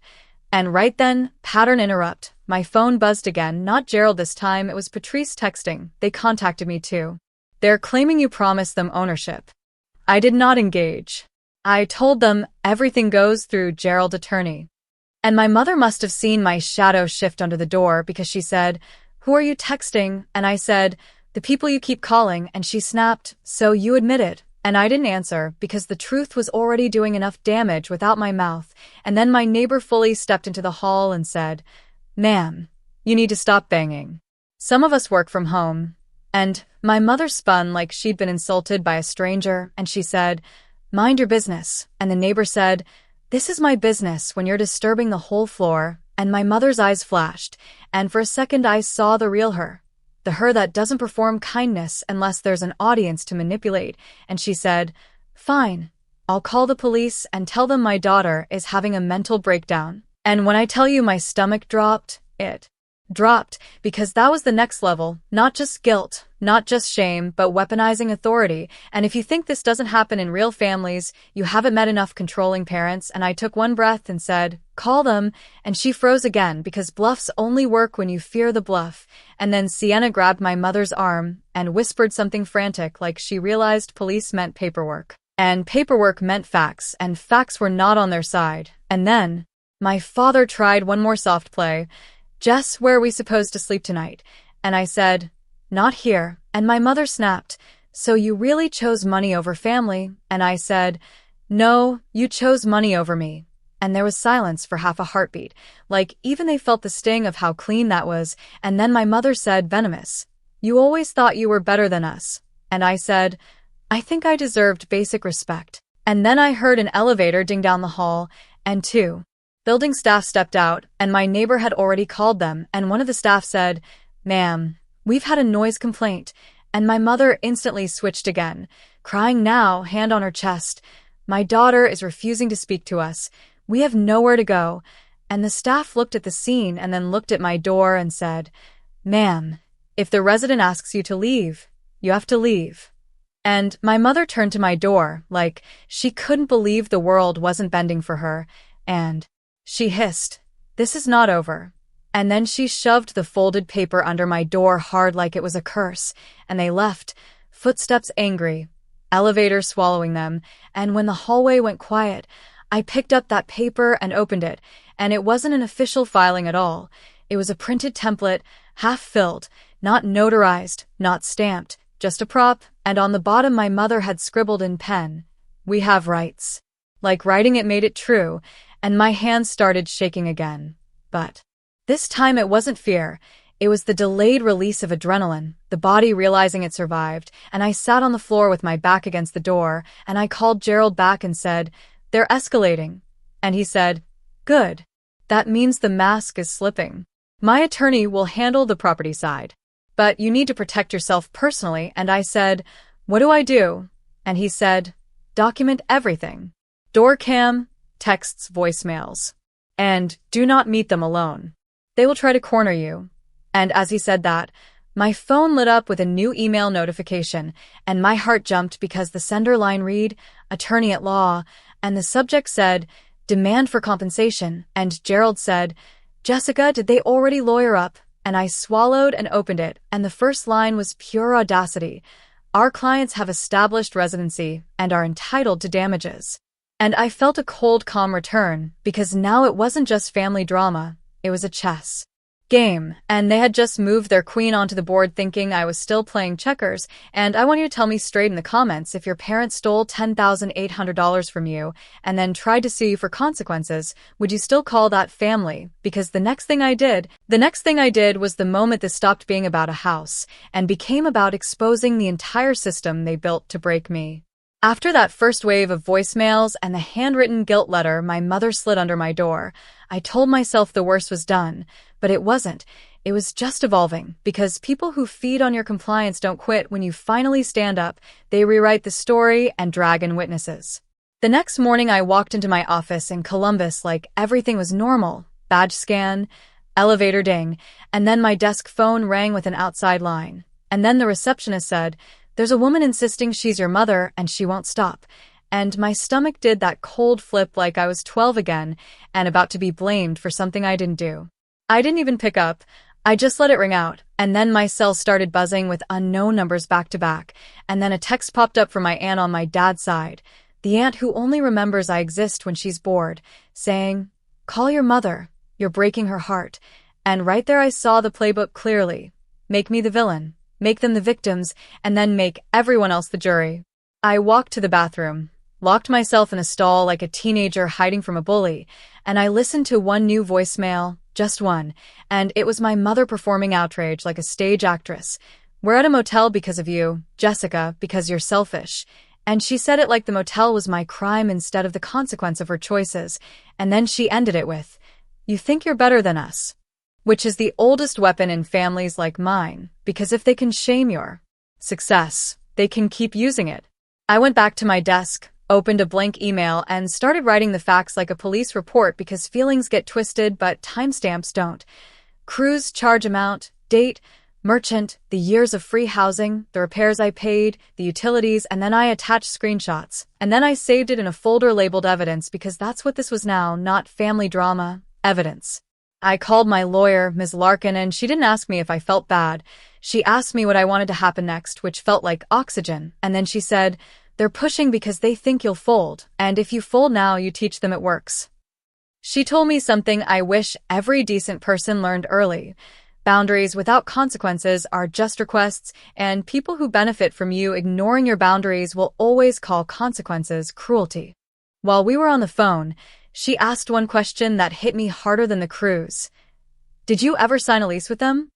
And right then, pattern interrupt. My phone buzzed again, not Gerald this time, it was Patrice texting. They contacted me too. "They're claiming you promised them ownership." I did not engage. I told them everything goes through Gerald's attorney. And my mother must have seen my shadow shift under the door, because she said, "Who are you texting?" And I said, "The people you keep calling." And she snapped, "So you admit it." And I didn't answer because the truth was already doing enough damage without my mouth. And then my neighbor fully stepped into the hall and said, "Ma'am, you need to stop banging. Some of us work from home." And my mother spun like she'd been insulted by a stranger, and she said, "Mind your business." And the neighbor said, "This is my business when you're disturbing the whole floor." And my mother's eyes flashed, and for a second I saw the real her. The her that doesn't perform kindness unless there's an audience to manipulate. And she said, "Fine, I'll call the police and tell them my daughter is having a mental breakdown." And when I tell you my stomach dropped, it dropped because that was the next level, not just guilt, not just shame, but weaponizing authority. And if you think this doesn't happen in real families, you haven't met enough controlling parents. And I took one breath and said, "Call them." And she froze again because bluffs only work when you fear the bluff. And then Sienna grabbed my mother's arm and whispered something frantic like she realized police meant paperwork. And paperwork meant facts, and facts were not on their side. And then my father tried one more soft play. "Jess, where are we supposed to sleep tonight?" And I said, "Not here." And my mother snapped, "So you really chose money over family?" And I said, "No, you chose money over me." And there was silence for half a heartbeat, like even they felt the sting of how clean that was. And then my mother said, venomous, "You always thought you were better than us." And I said, "I think I deserved basic respect." And then I heard an elevator ding down the hall, and two building staff stepped out, and my neighbor had already called them, and one of the staff said, "Ma'am, we've had a noise complaint." And my mother instantly switched again, crying now, hand on her chest, "My daughter is refusing to speak to us. We have nowhere to go." And the staff looked at the scene and then looked at my door and said, "Ma'am, if the resident asks you to leave, you have to leave." And my mother turned to my door like she couldn't believe the world wasn't bending for her, and she hissed, "This is not over." And then she shoved the folded paper under my door hard like it was a curse, and they left, footsteps angry, elevator swallowing them. And when the hallway went quiet, I picked up that paper and opened it, and it wasn't an official filing at all. It was a printed template, half filled, not notarized, not stamped, just a prop, and on the bottom my mother had scribbled in pen, "We have rights." Like writing it made it true, and my hands started shaking again. But this time it wasn't fear. It was the delayed release of adrenaline, the body realizing it survived. And I sat on the floor with my back against the door, and I called Gerald back and said, "They're escalating." And he said, "Good. That means the mask is slipping. My attorney will handle the property side. But you need to protect yourself personally." And I said, "What do I do?" And he said, "Document everything. Door cam, texts, voicemails. And do not meet them alone. They will try to corner you." And as he said that, my phone lit up with a new email notification, and my heart jumped because the sender line read, "Attorney at law," and the subject said, "Demand for compensation." And Gerald said, "Jessica, did they already lawyer up?" And I swallowed and opened it, and the first line was pure audacity. "Our clients have established residency and are entitled to damages." And I felt a cold calm return, because now it wasn't just family drama, it was a chess game, and they had just moved their queen onto the board thinking I was still playing checkers. And I want you to tell me straight in the comments, if your parents stole $10,800 from you and then tried to sue you for consequences, would you still call that family? Because the next thing I did was the moment this stopped being about a house and became about exposing the entire system they built to break me. After that first wave of voicemails and the handwritten guilt letter my mother slid under my door, I told myself the worst was done, but it wasn't. It was just evolving, because people who feed on your compliance don't quit when you finally stand up. They rewrite the story and drag in witnesses. The next morning I walked into my office in Columbus like everything was normal. Badge scan, elevator ding, and then my desk phone rang with an outside line. And then the receptionist said, "There's a woman insisting she's your mother and she won't stop." And my stomach did that cold flip like I was 12 again and about to be blamed for something I didn't do. I didn't even pick up. I just let it ring out, and then my cell started buzzing with unknown numbers back to back, and then a text popped up from my aunt on my dad's side, the aunt who only remembers I exist when she's bored, saying, "Call your mother, you're breaking her heart." And right there I saw the playbook clearly. Make me the villain, make them the victims, and then make everyone else the jury. I walked to the bathroom, locked myself in a stall like a teenager hiding from a bully, and I listened to one new voicemail, just one, and it was my mother performing outrage like a stage actress. "We're at a motel because of you, Jessica, because you're selfish." And she said it like the motel was my crime instead of the consequence of her choices, and then she ended it with, "You think you're better than us." Which is the oldest weapon in families like mine, because if they can shame your success, they can keep using it. I went back to my desk, opened a blank email, and started writing the facts like a police report because feelings get twisted but timestamps don't. Cruise charge amount, date, merchant, the years of free housing, the repairs I paid, the utilities, and then I attached screenshots. And then I saved it in a folder labeled evidence because that's what this was now, not family drama, evidence. I called my lawyer, Ms. Larkin, and she didn't ask me if I felt bad. She asked me what I wanted to happen next, which felt like oxygen. And then she said, "They're pushing because they think you'll fold, and if you fold now, you teach them it works." She told me something I wish every decent person learned early. Boundaries without consequences are just requests, and people who benefit from you ignoring your boundaries will always call consequences cruelty. While we were on the phone, she asked one question that hit me harder than the cruise. "Did you ever sign a lease with them?"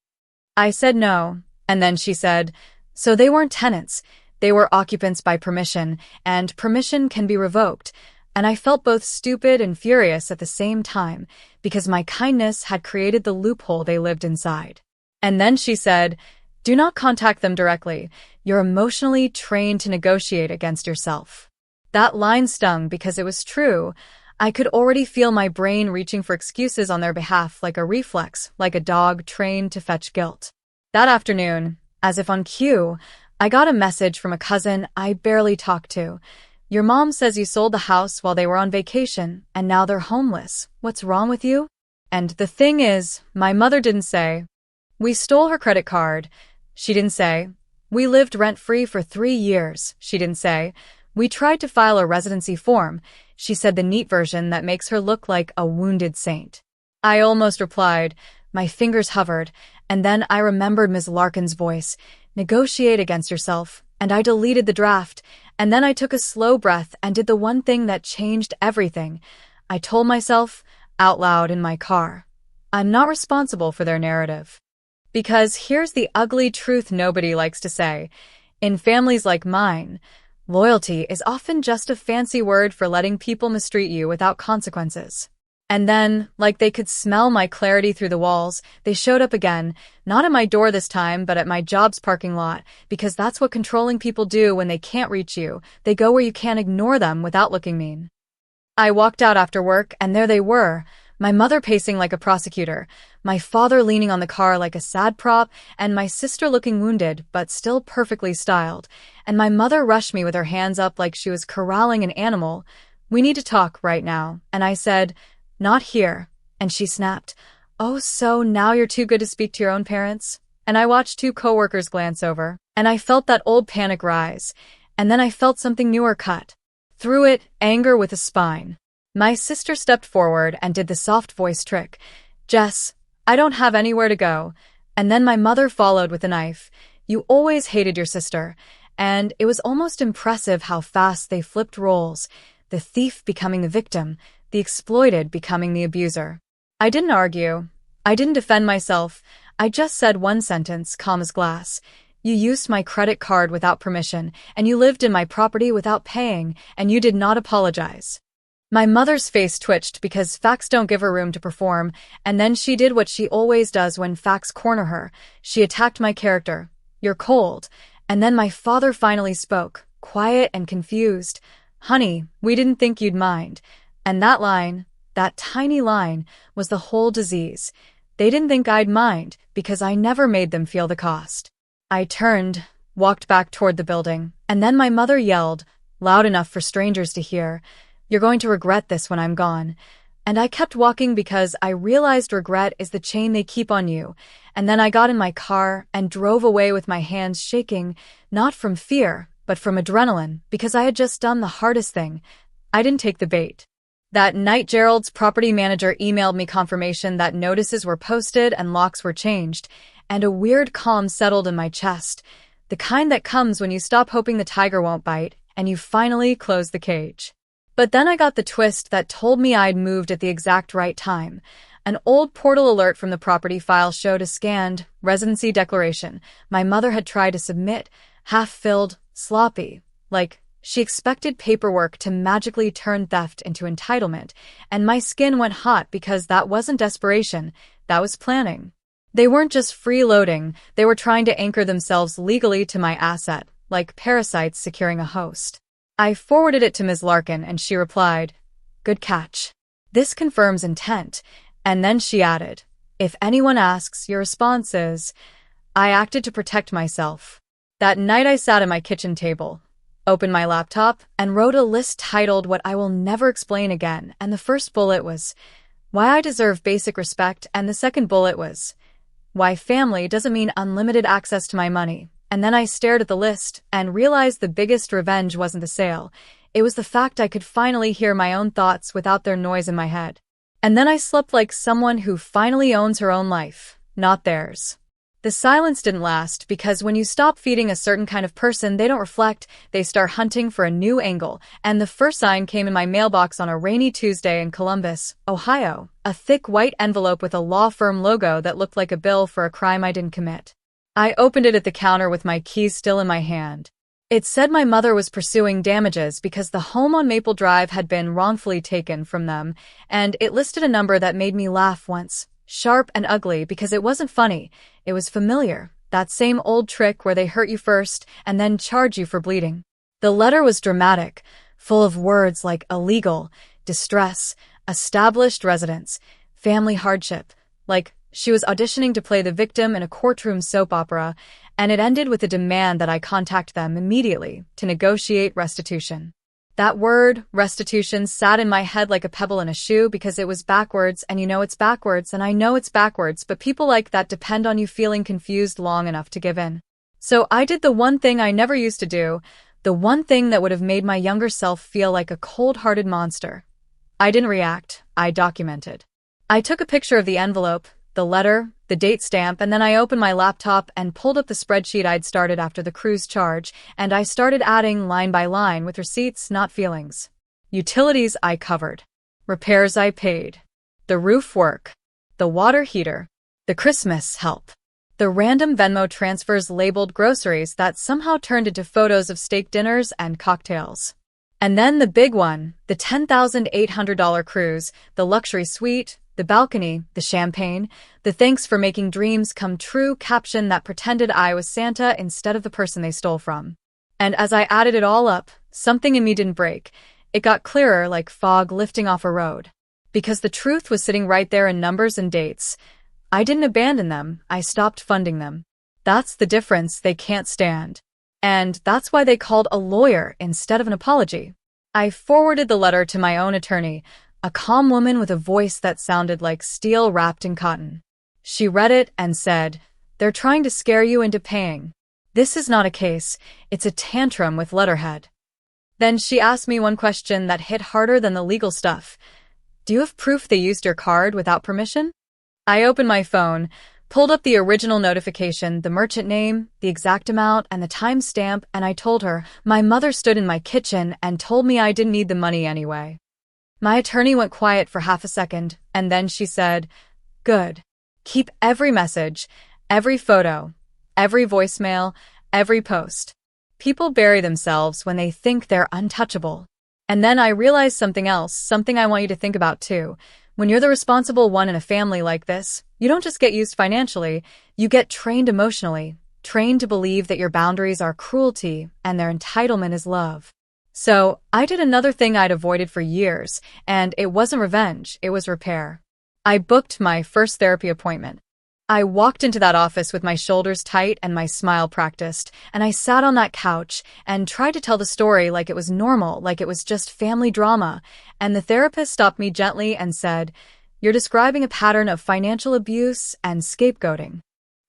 I said no, and then she said, "So they weren't tenants, they were occupants by permission, and permission can be revoked." And I felt both stupid and furious at the same time, because my kindness had created the loophole they lived inside. And then she said, "Do not contact them directly. You're emotionally trained to negotiate against yourself." That line stung because it was true. I could already feel my brain reaching for excuses on their behalf like a reflex, like a dog trained to fetch guilt. That afternoon, as if on cue, I got a message from a cousin I barely talked to. "Your mom says you sold the house while they were on vacation, and now they're homeless. What's wrong with you?" And the thing is, my mother didn't say, "We stole her credit card." She didn't say, "We lived rent-free for 3 years." She didn't say, "We tried to file a residency form." She said the neat version that makes her look like a wounded saint. I almost replied. My fingers hovered, and then I remembered Ms. Larkin's voice. "Negotiate against yourself." And I deleted the draft, and then I took a slow breath and did the one thing that changed everything. I told myself, out loud in my car, I'm not responsible for their narrative. Because here's the ugly truth nobody likes to say. In families like mine, loyalty is often just a fancy word for letting people mistreat you without consequences. And then, like they could smell my clarity through the walls, they showed up again, not at my door this time, but at my job's parking lot, because that's what controlling people do when they can't reach you. They go where you can't ignore them without looking mean. I walked out after work, and there they were, my mother pacing like a prosecutor, my father leaning on the car like a sad prop, and my sister looking wounded, but still perfectly styled. And my mother rushed me with her hands up like she was corralling an animal. "We need to talk right now." And I said, "Not here." And she snapped, "Oh, so now you're too good to speak to your own parents?" And I watched 2 coworkers glance over, and I felt that old panic rise. And then I felt something newer cut. Through it, anger with a spine. My sister stepped forward and did the soft voice trick. "Jess, I don't have anywhere to go." And then my mother followed with a knife. "You always hated your sister." And it was almost impressive how fast they flipped roles, the thief becoming the victim, the exploited becoming the abuser. I didn't argue. I didn't defend myself. I just said one sentence, calm as glass. "You used my credit card without permission, and you lived in my property without paying, and you did not apologize." My mother's face twitched because facts don't give her room to perform, and then she did what she always does when facts corner her. She attacked my character. "You're cold." And then my father finally spoke, quiet and confused. "Honey, we didn't think you'd mind." And that line, that tiny line, was the whole disease. They didn't think I'd mind, because I never made them feel the cost. I turned, walked back toward the building, and then my mother yelled, loud enough for strangers to hear, "You're going to regret this when I'm gone." And I kept walking because I realized regret is the chain they keep on you. And then I got in my car and drove away with my hands shaking, not from fear, but from adrenaline, because I had just done the hardest thing. I didn't take the bait. That night, Gerald's property manager emailed me confirmation that notices were posted and locks were changed, and a weird calm settled in my chest, the kind that comes when you stop hoping the tiger won't bite and you finally closed the cage. But then I got the twist that told me I'd moved at the exact right time. An old portal alert from the property file showed a scanned residency declaration my mother had tried to submit, half-filled, sloppy, like she expected paperwork to magically turn theft into entitlement, and my skin went hot because that wasn't desperation, that was planning. They weren't just freeloading, they were trying to anchor themselves legally to my asset, like parasites securing a host. I forwarded it to Ms. Larkin and she replied, "Good catch. This confirms intent." And then she added, "If anyone asks, your response is." I acted to protect myself. That night I sat at my kitchen table, opened my laptop, and wrote a list titled "What I Will Never Explain Again," and the first bullet was, "Why I deserve basic respect," and the second bullet was, "Why family doesn't mean unlimited access to my money." And then I stared at the list and realized the biggest revenge wasn't the sale. It was the fact I could finally hear my own thoughts without their noise in my head. And then I slept like someone who finally owns her own life, not theirs. The silence didn't last because when you stop feeding a certain kind of person, they don't reflect, they start hunting for a new angle. And the first sign came in my mailbox on a rainy Tuesday in Columbus, Ohio, a thick white envelope with a law firm logo that looked like a bill for a crime I didn't commit. I opened it at the counter with my keys still in my hand. It said my mother was pursuing damages because the home on Maple Drive had been wrongfully taken from them, and it listed a number that made me laugh once, sharp and ugly because it wasn't funny, it was familiar, that same old trick where they hurt you first and then charge you for bleeding. The letter was dramatic, full of words like illegal, distress, established residence, family hardship, like she was auditioning to play the victim in a courtroom soap opera, and it ended with a demand that I contact them immediately to negotiate restitution. That word, restitution, sat in my head like a pebble in a shoe because it was backwards, and you know it's backwards, and I know it's backwards, but people like that depend on you feeling confused long enough to give in. So I did the one thing I never used to do, the one thing that would have made my younger self feel like a cold-hearted monster. I didn't react, I documented. I took a picture of the envelope, the letter, the date stamp, and then I opened my laptop and pulled up the spreadsheet I'd started after the cruise charge, and I started adding line by line with receipts, not feelings. Utilities I covered. Repairs I paid. The roof work. The water heater. The Christmas help. The random Venmo transfers labeled groceries that somehow turned into photos of steak dinners and cocktails. And then the big one, the $10,800 cruise, the luxury suite, the balcony, the champagne, the thanks for making dreams come true caption that pretended I was Santa instead of the person they stole from. And as I added it all up, something in me didn't break. It got clearer like fog lifting off a road. Because the truth was sitting right there in numbers and dates. I didn't abandon them, I stopped funding them. That's the difference they can't stand. And that's why they called a lawyer instead of an apology. I forwarded the letter to my own attorney, a calm woman with a voice that sounded like steel wrapped in cotton. She read it and said, "They're trying to scare you into paying. This is not a case, it's a tantrum with letterhead." Then she asked me one question that hit harder than the legal stuff. "Do you have proof they used your card without permission?" I opened my phone, pulled up the original notification, the merchant name, the exact amount, and the timestamp, and I told her, "My mother stood in my kitchen and told me I didn't need the money anyway." My attorney went quiet for half a second, and then she said, "Good. Keep every message, every photo, every voicemail, every post. People bury themselves when they think they're untouchable." And then I realized something else, something I want you to think about too. When you're the responsible one in a family like this, you don't just get used financially, you get trained emotionally, trained to believe that your boundaries are cruelty and their entitlement is love. So, I did another thing I'd avoided for years, and it wasn't revenge, it was repair. I booked my first therapy appointment. I walked into that office with my shoulders tight and my smile practiced, and I sat on that couch and tried to tell the story like it was normal, like it was just family drama, and the therapist stopped me gently and said, "You're describing a pattern of financial abuse and scapegoating."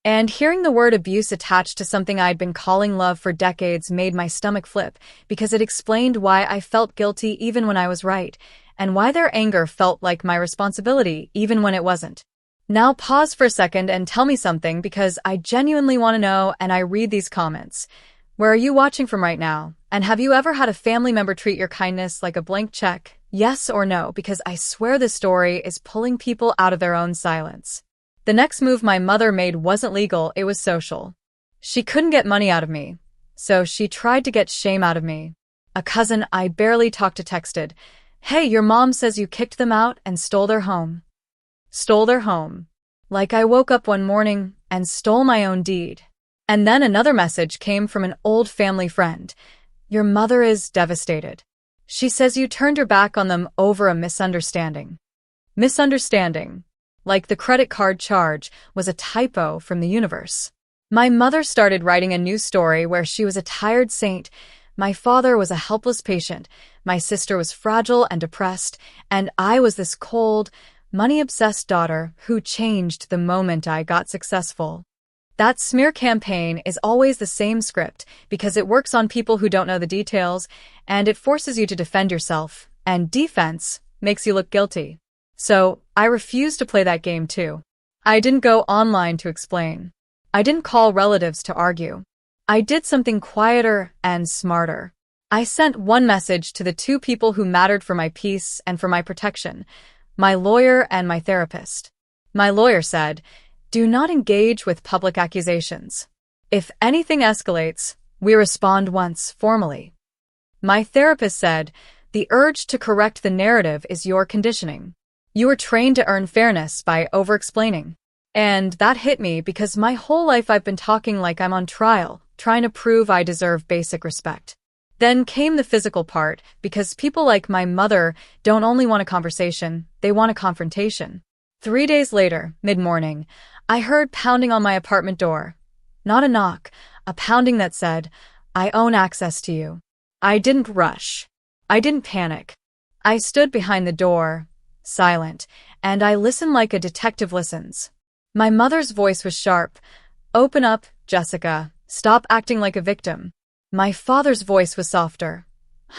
And hearing the word abuse attached to something I'd been calling love for decades made my stomach flip, because it explained why I felt guilty even when I was right, and why their anger felt like my responsibility even when it wasn't. Now pause for a second and tell me something, because I genuinely want to know, and I read these comments. Where are you watching from right now? And have you ever had a family member treat your kindness like a blank check? Yes or no? Because I swear this story is pulling people out of their own silence. The next move my mother made wasn't legal, it was social. She couldn't get money out of me, so she tried to get shame out of me. A cousin I barely talked to texted, "Hey, your mom says you kicked them out and stole their home." Stole their home. Like I woke up one morning and stole my own deed. And then another message came from an old family friend. "Your mother is devastated. She says you turned your back on them over a misunderstanding." Misunderstanding. Like the credit card charge was a typo from the universe. My mother started writing a new story where she was a tired saint. My father was a helpless patient. My sister was fragile and depressed. And I was this cold, money-obsessed daughter who changed the moment I got successful. That smear campaign is always the same script because it works on people who don't know the details, and it forces you to defend yourself, and defense makes you look guilty. So, I refused to play that game too. I didn't go online to explain. I didn't call relatives to argue. I did something quieter and smarter. I sent one message to the two people who mattered for my peace and for my protection, my lawyer and my therapist. My lawyer said, "Do not engage with public accusations. If anything escalates, we respond once, formally." My therapist said, "The urge to correct the narrative is your conditioning. You were trained to earn fairness by over-explaining." And that hit me because my whole life I've been talking like I'm on trial, trying to prove I deserve basic respect. Then came the physical part, because people like my mother don't only want a conversation, they want a confrontation. 3 days later, mid-morning, I heard pounding on my apartment door. Not a knock, a pounding that said, "I own access to you." I didn't rush. I didn't panic. I stood behind the door, silent, and I listened like a detective listens. My mother's voice was sharp. "Open up, Jessica. Stop acting like a victim." My father's voice was softer.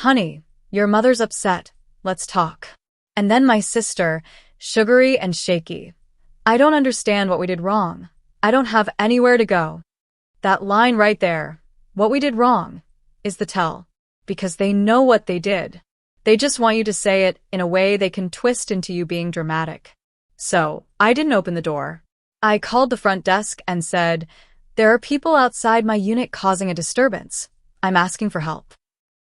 "Honey, your mother's upset. Let's talk." And then my sister, sugary and shaky. "I don't understand what we did wrong. I don't have anywhere to go." That line right there, what we did wrong, is the tell. Because they know what they did. They just want you to say it in a way they can twist into you being dramatic. So, I didn't open the door. I called the front desk and said, "There are people outside my unit causing a disturbance. I'm asking for help."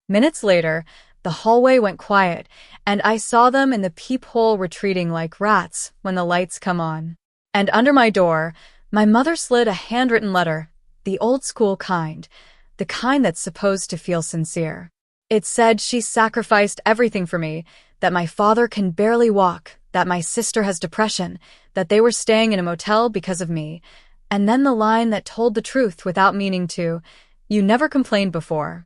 Minutes later, the hallway went quiet, and I saw them in the peephole retreating like rats when the lights come on. And under my door, my mother slid a handwritten letter, the old-school kind, the kind that's supposed to feel sincere. It said she sacrificed everything for me, that my father can barely walk, that my sister has depression, that they were staying in a motel because of me, and then the line that told the truth without meaning to, "You never complained before."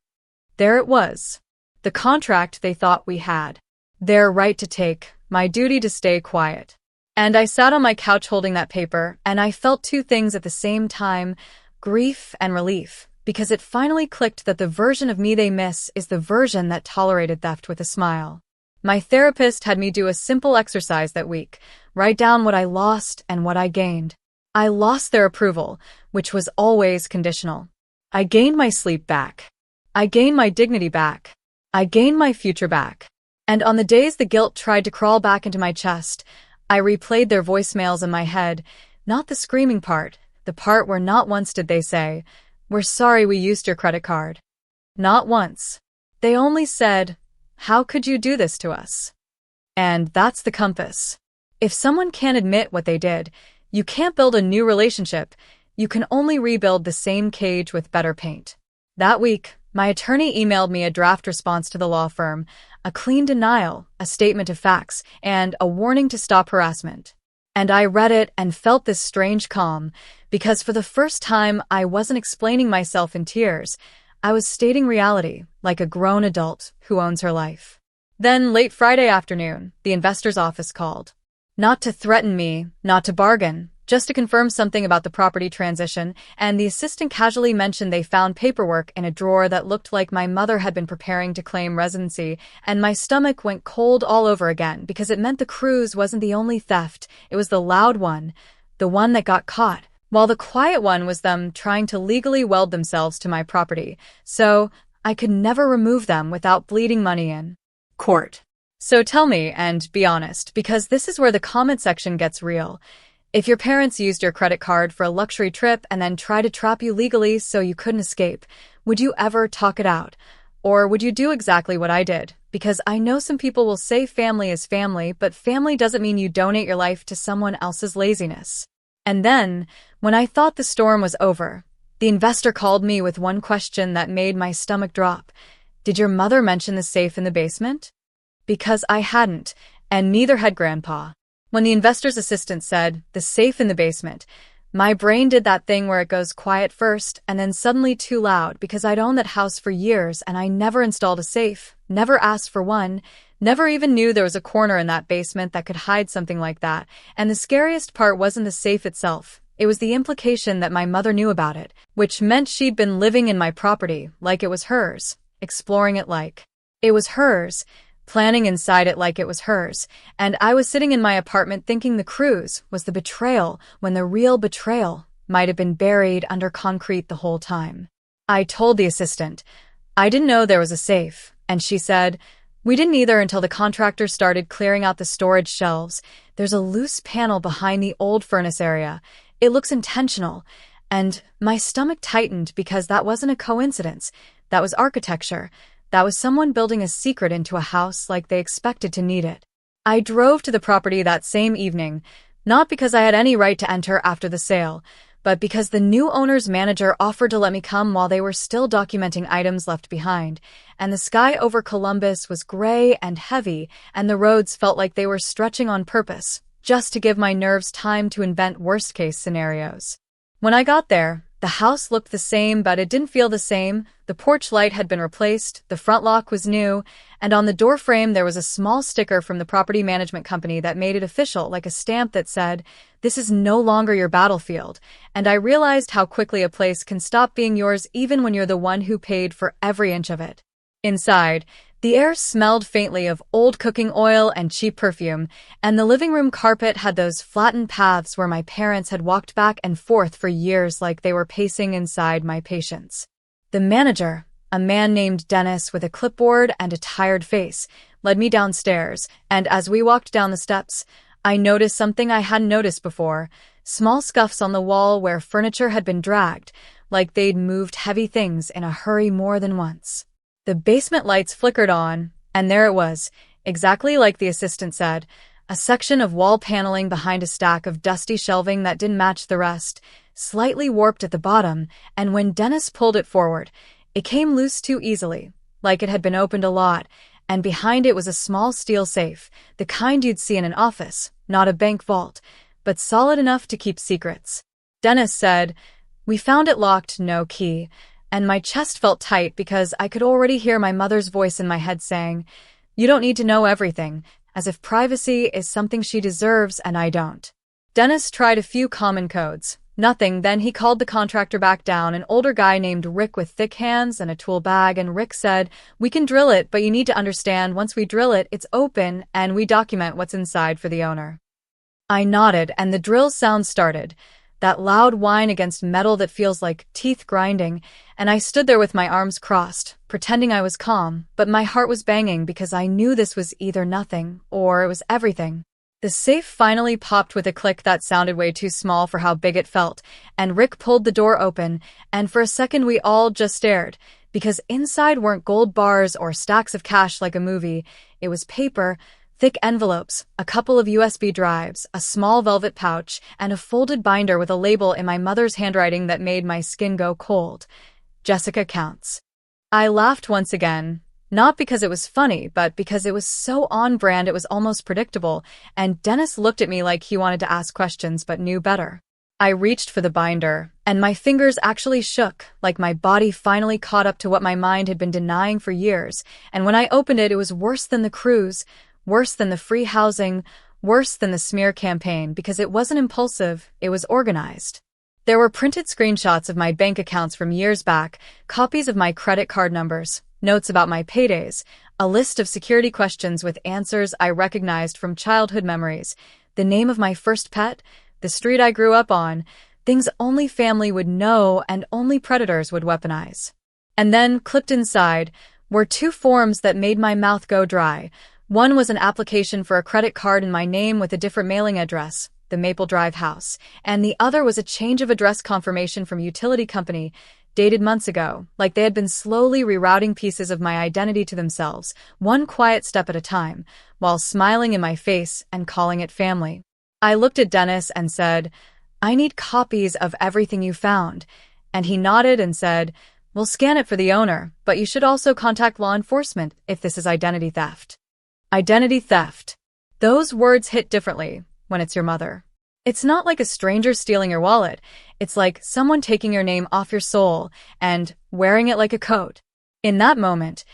There it was. The contract they thought we had. Their right to take, my duty to stay quiet. And I sat on my couch holding that paper, and I felt two things at the same time, grief and relief. Because it finally clicked that the version of me they miss is the version that tolerated theft with a smile. My therapist had me do a simple exercise that week, write down what I lost and what I gained. I lost their approval, which was always conditional. I gained my sleep back. I gained my dignity back. I gained my future back. And on the days the guilt tried to crawl back into my chest, I replayed their voicemails in my head, not the screaming part, the part where not once did they say, "We're sorry we used your credit card." Not once. They only said, "How could you do this to us?" And that's the compass. If someone can't admit what they did, you can't build a new relationship. You can only rebuild the same cage with better paint. That week, my attorney emailed me a draft response to the law firm, a clean denial, a statement of facts, and a warning to stop harassment. And I read it and felt this strange calm, because for the first time I wasn't explaining myself in tears. I was stating reality, like a grown adult who owns her life. Then, late Friday afternoon, the investor's office called. Not to threaten me, not to bargain, just to confirm something about the property transition, and the assistant casually mentioned they found paperwork in a drawer that looked like my mother had been preparing to claim residency, and my stomach went cold all over again because it meant the cruise wasn't the only theft, it was the loud one, the one that got caught, while the quiet one was them trying to legally weld themselves to my property. So, I could never remove them without bleeding money in court. So tell me, and be honest, because this is where the comment section gets real. If your parents used your credit card for a luxury trip and then tried to trap you legally so you couldn't escape, would you ever talk it out? Or would you do exactly what I did? Because I know some people will say family is family, but family doesn't mean you donate your life to someone else's laziness. And then, when I thought the storm was over, the investor called me with one question that made my stomach drop. Did your mother mention the safe in the basement? Because I hadn't, and neither had Grandpa. When the investor's assistant said, the safe in the basement, my brain did that thing where it goes quiet first and then suddenly too loud because I'd owned that house for years and I never installed a safe, never asked for one, never even knew there was a corner in that basement that could hide something like that. And the scariest part wasn't the safe itself. It was the implication that my mother knew about it, which meant she'd been living in my property like it was hers, exploring it like it was hers, planning inside it like it was hers, and I was sitting in my apartment thinking the cruise was the betrayal when the real betrayal might have been buried under concrete the whole time. I told the assistant, I didn't know there was a safe, and she said, we didn't either until the contractor started clearing out the storage shelves. There's a loose panel behind the old furnace area. It looks intentional, and my stomach tightened because that wasn't a coincidence. That was architecture. That was someone building a secret into a house like they expected to need it. I drove to the property that same evening, not because I had any right to enter after the sale, but because the new owner's manager offered to let me come while they were still documenting items left behind, and the sky over Columbus was gray and heavy, and the roads felt like they were stretching on purpose, just to give my nerves time to invent worst-case scenarios. When I got there, the house looked the same, but it didn't feel the same. The porch light had been replaced, the front lock was new, and on the door frame there was a small sticker from the property management company that made it official, like a stamp that said, "This is no longer your battlefield." And I realized how quickly a place can stop being yours even when you're the one who paid for every inch of it. Inside, the air smelled faintly of old cooking oil and cheap perfume, and the living room carpet had those flattened paths where my parents had walked back and forth for years like they were pacing inside my patience. The manager, a man named Dennis with a clipboard and a tired face, led me downstairs, and as we walked down the steps, I noticed something I hadn't noticed before, small scuffs on the wall where furniture had been dragged, like they'd moved heavy things in a hurry more than once. The basement lights flickered on, and there it was, exactly like the assistant said, a section of wall paneling behind a stack of dusty shelving that didn't match the rest, slightly warped at the bottom, and when Dennis pulled it forward, it came loose too easily, like it had been opened a lot, and behind it was a small steel safe, the kind you'd see in an office, not a bank vault, but solid enough to keep secrets. Dennis said, "We found it locked, no key," and my chest felt tight because I could already hear my mother's voice in my head saying, "You don't need to know everything," as if privacy is something she deserves and I don't. Dennis tried a few common codes. Nothing, then he called the contractor back down, an older guy named Rick with thick hands and a tool bag, and Rick said, "We can drill it, but you need to understand, once we drill it, it's open, and we document what's inside for the owner." I nodded, and the drill sound started. That loud whine against metal that feels like teeth grinding, and I stood there with my arms crossed, pretending I was calm, but my heart was banging because I knew this was either nothing, or it was everything. The safe finally popped with a click that sounded way too small for how big it felt, and Rick pulled the door open, and for a second we all just stared, because inside weren't gold bars or stacks of cash like a movie. It was paper, thick envelopes, a couple of USB drives, a small velvet pouch, and a folded binder with a label in my mother's handwriting that made my skin go cold. Jessica counts. I laughed once again, not because it was funny, but because it was so on brand it was almost predictable, and Dennis looked at me like he wanted to ask questions but knew better. I reached for the binder, and my fingers actually shook, like my body finally caught up to what my mind had been denying for years, and when I opened it, it was worse than the cruise, worse than the free housing, worse than the smear campaign, because it wasn't impulsive, it was organized. There were printed screenshots of my bank accounts from years back, copies of my credit card numbers, notes about my paydays, a list of security questions with answers I recognized from childhood memories, the name of my first pet, the street I grew up on, things only family would know and only predators would weaponize. And then, clipped inside, were two forms that made my mouth go dry. One was an application for a credit card in my name with a different mailing address, the Maple Drive house, and the other was a change of address confirmation from a utility company, dated months ago, like they had been slowly rerouting pieces of my identity to themselves, one quiet step at a time, while smiling in my face and calling it family. I looked at Dennis and said, "I need copies of everything you found." And he nodded and said, "We'll scan it for the owner, but you should also contact law enforcement if this is identity theft." Identity theft. Those words hit differently when it's your mother. It's not like a stranger stealing your wallet. It's like someone taking your name off your soul and wearing it like a coat. In that moment,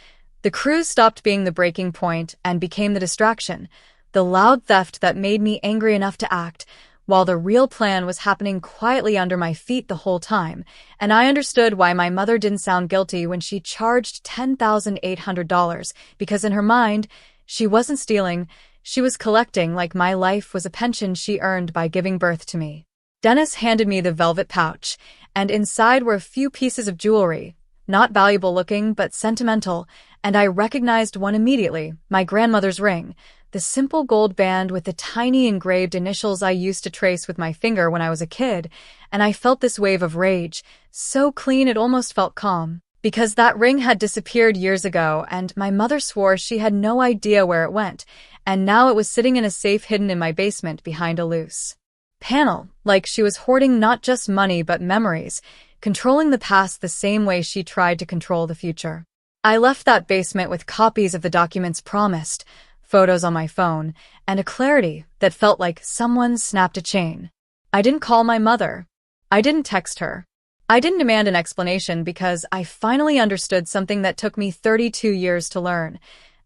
the cruise stopped being the breaking point and became the distraction, the loud theft that made me angry enough to act, while the real plan was happening quietly under my feet the whole time, and I understood why my mother didn't sound guilty when she charged $10,800, because in her mind, she wasn't stealing, she was collecting like my life was a pension she earned by giving birth to me. Dennis handed me the velvet pouch, and inside were a few pieces of jewelry, not valuable looking but sentimental, and I recognized one immediately, my grandmother's ring, the simple gold band with the tiny engraved initials I used to trace with my finger when I was a kid, and I felt this wave of rage, so clean it almost felt calm. Because that ring had disappeared years ago, and my mother swore she had no idea where it went, and now it was sitting in a safe hidden in my basement behind a loose panel, like she was hoarding not just money but memories, controlling the past the same way she tried to control the future. I left that basement with copies of the documents promised, photos on my phone, and a clarity that felt like someone snapped a chain. I didn't call my mother. I didn't text her. I didn't demand an explanation because I finally understood something that took me 32 years to learn.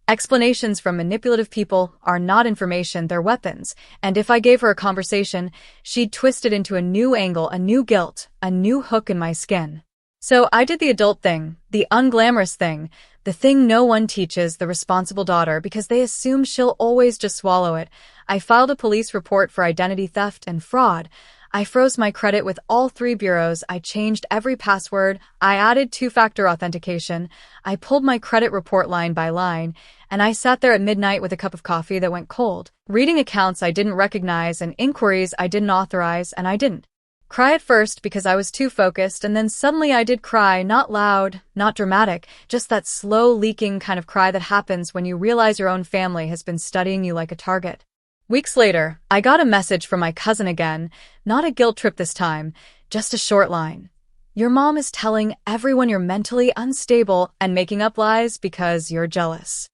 Explanations from manipulative people are not information, they're weapons, and if I gave her a conversation, she'd twist it into a new angle, a new guilt, a new hook in my skin. So I did the adult thing, the unglamorous thing, the thing no one teaches the responsible daughter because they assume she'll always just swallow it. I filed a police report for identity theft and fraud. I froze my credit with all 3 bureaus, I changed every password, I added 2-factor authentication, I pulled my credit report line by line, and I sat there at midnight with a cup of coffee that went cold, reading accounts I didn't recognize and inquiries I didn't authorize, and I didn't cry at first because I was too focused, and then suddenly I did cry, not loud, not dramatic, just that slow leaking kind of cry that happens when you realize your own family has been studying you like a target. Weeks later, I got a message from my cousin again, not a guilt trip this time, just a short line. "Your mom is telling everyone you're mentally unstable and making up lies because you're jealous."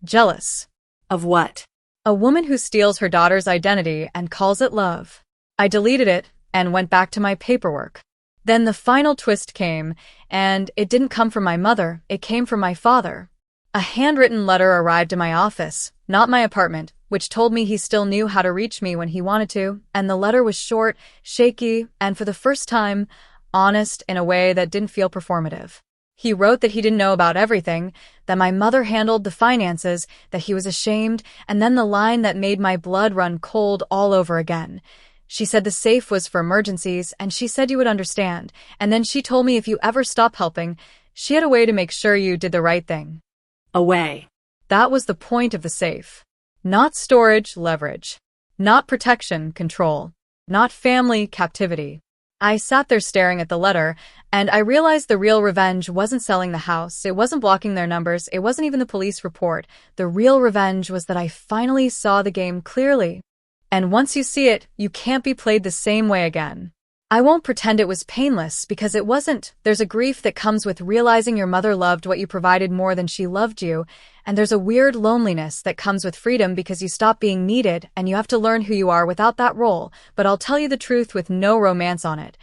Jealous. Of what? A woman who steals her daughter's identity and calls it love. I deleted it and went back to my paperwork. Then the final twist came, and it didn't come from my mother, it came from my father. A handwritten letter arrived in my office, not my apartment, which told me he still knew how to reach me when he wanted to, and the letter was short, shaky, and for the first time, honest in a way that didn't feel performative. He wrote that he didn't know about everything, that my mother handled the finances, that he was ashamed, and then the line that made my blood run cold all over again. She said the safe was for emergencies, and she said you would understand, and then she told me if you ever stop helping, she had a way to make sure you did the right thing. A way. That was the point of the safe. Not storage, leverage. Not protection, control. Not family, captivity. I sat there staring at the letter, and I realized the real revenge wasn't selling the house, it wasn't blocking their numbers, it wasn't even the police report. The real revenge was that I finally saw the game clearly. And once you see it, you can't be played the same way again. I won't pretend it was painless, because it wasn't. There's a grief that comes with realizing your mother loved what you provided more than she loved you, and there's a weird loneliness that comes with freedom because you stop being needed and you have to learn who you are without that role, but I'll tell you the truth with no romance on it.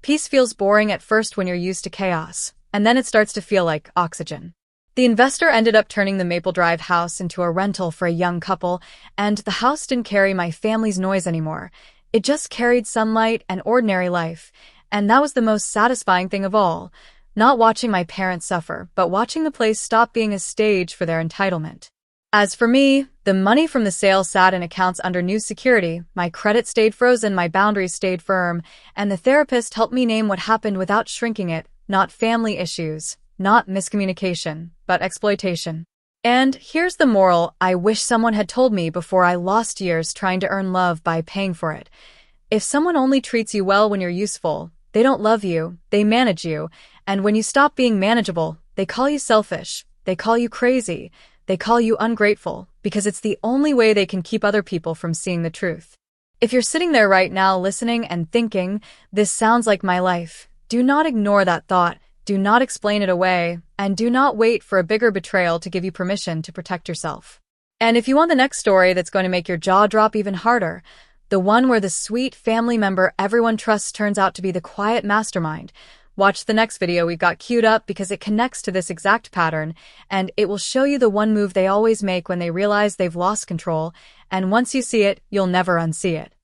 Peace feels boring at first when you're used to chaos, and then it starts to feel like oxygen. The investor ended up turning the Maple Drive house into a rental for a young couple, and the house didn't carry my family's noise anymore. It just carried sunlight and ordinary life, and that was the most satisfying thing of all. Not watching my parents suffer, but watching the place stop being a stage for their entitlement. As for me, the money from the sale sat in accounts under new security, my credit stayed frozen, my boundaries stayed firm, and the therapist helped me name what happened without shrinking it, not family issues, not miscommunication, but exploitation. And here's the moral I wish someone had told me before I lost years trying to earn love by paying for it. If someone only treats you well when you're useful, they don't love you, they manage you, and when you stop being manageable, they call you selfish, they call you crazy, they call you ungrateful, because it's the only way they can keep other people from seeing the truth. If you're sitting there right now listening and thinking, this sounds like my life, do not ignore that thought, do not explain it away, and do not wait for a bigger betrayal to give you permission to protect yourself. And if you want the next story that's going to make your jaw drop even harder, the one where the sweet family member everyone trusts turns out to be the quiet mastermind, watch the next video we've got queued up because it connects to this exact pattern, and it will show you the one move they always make when they realize they've lost control, and once you see it, you'll never unsee it.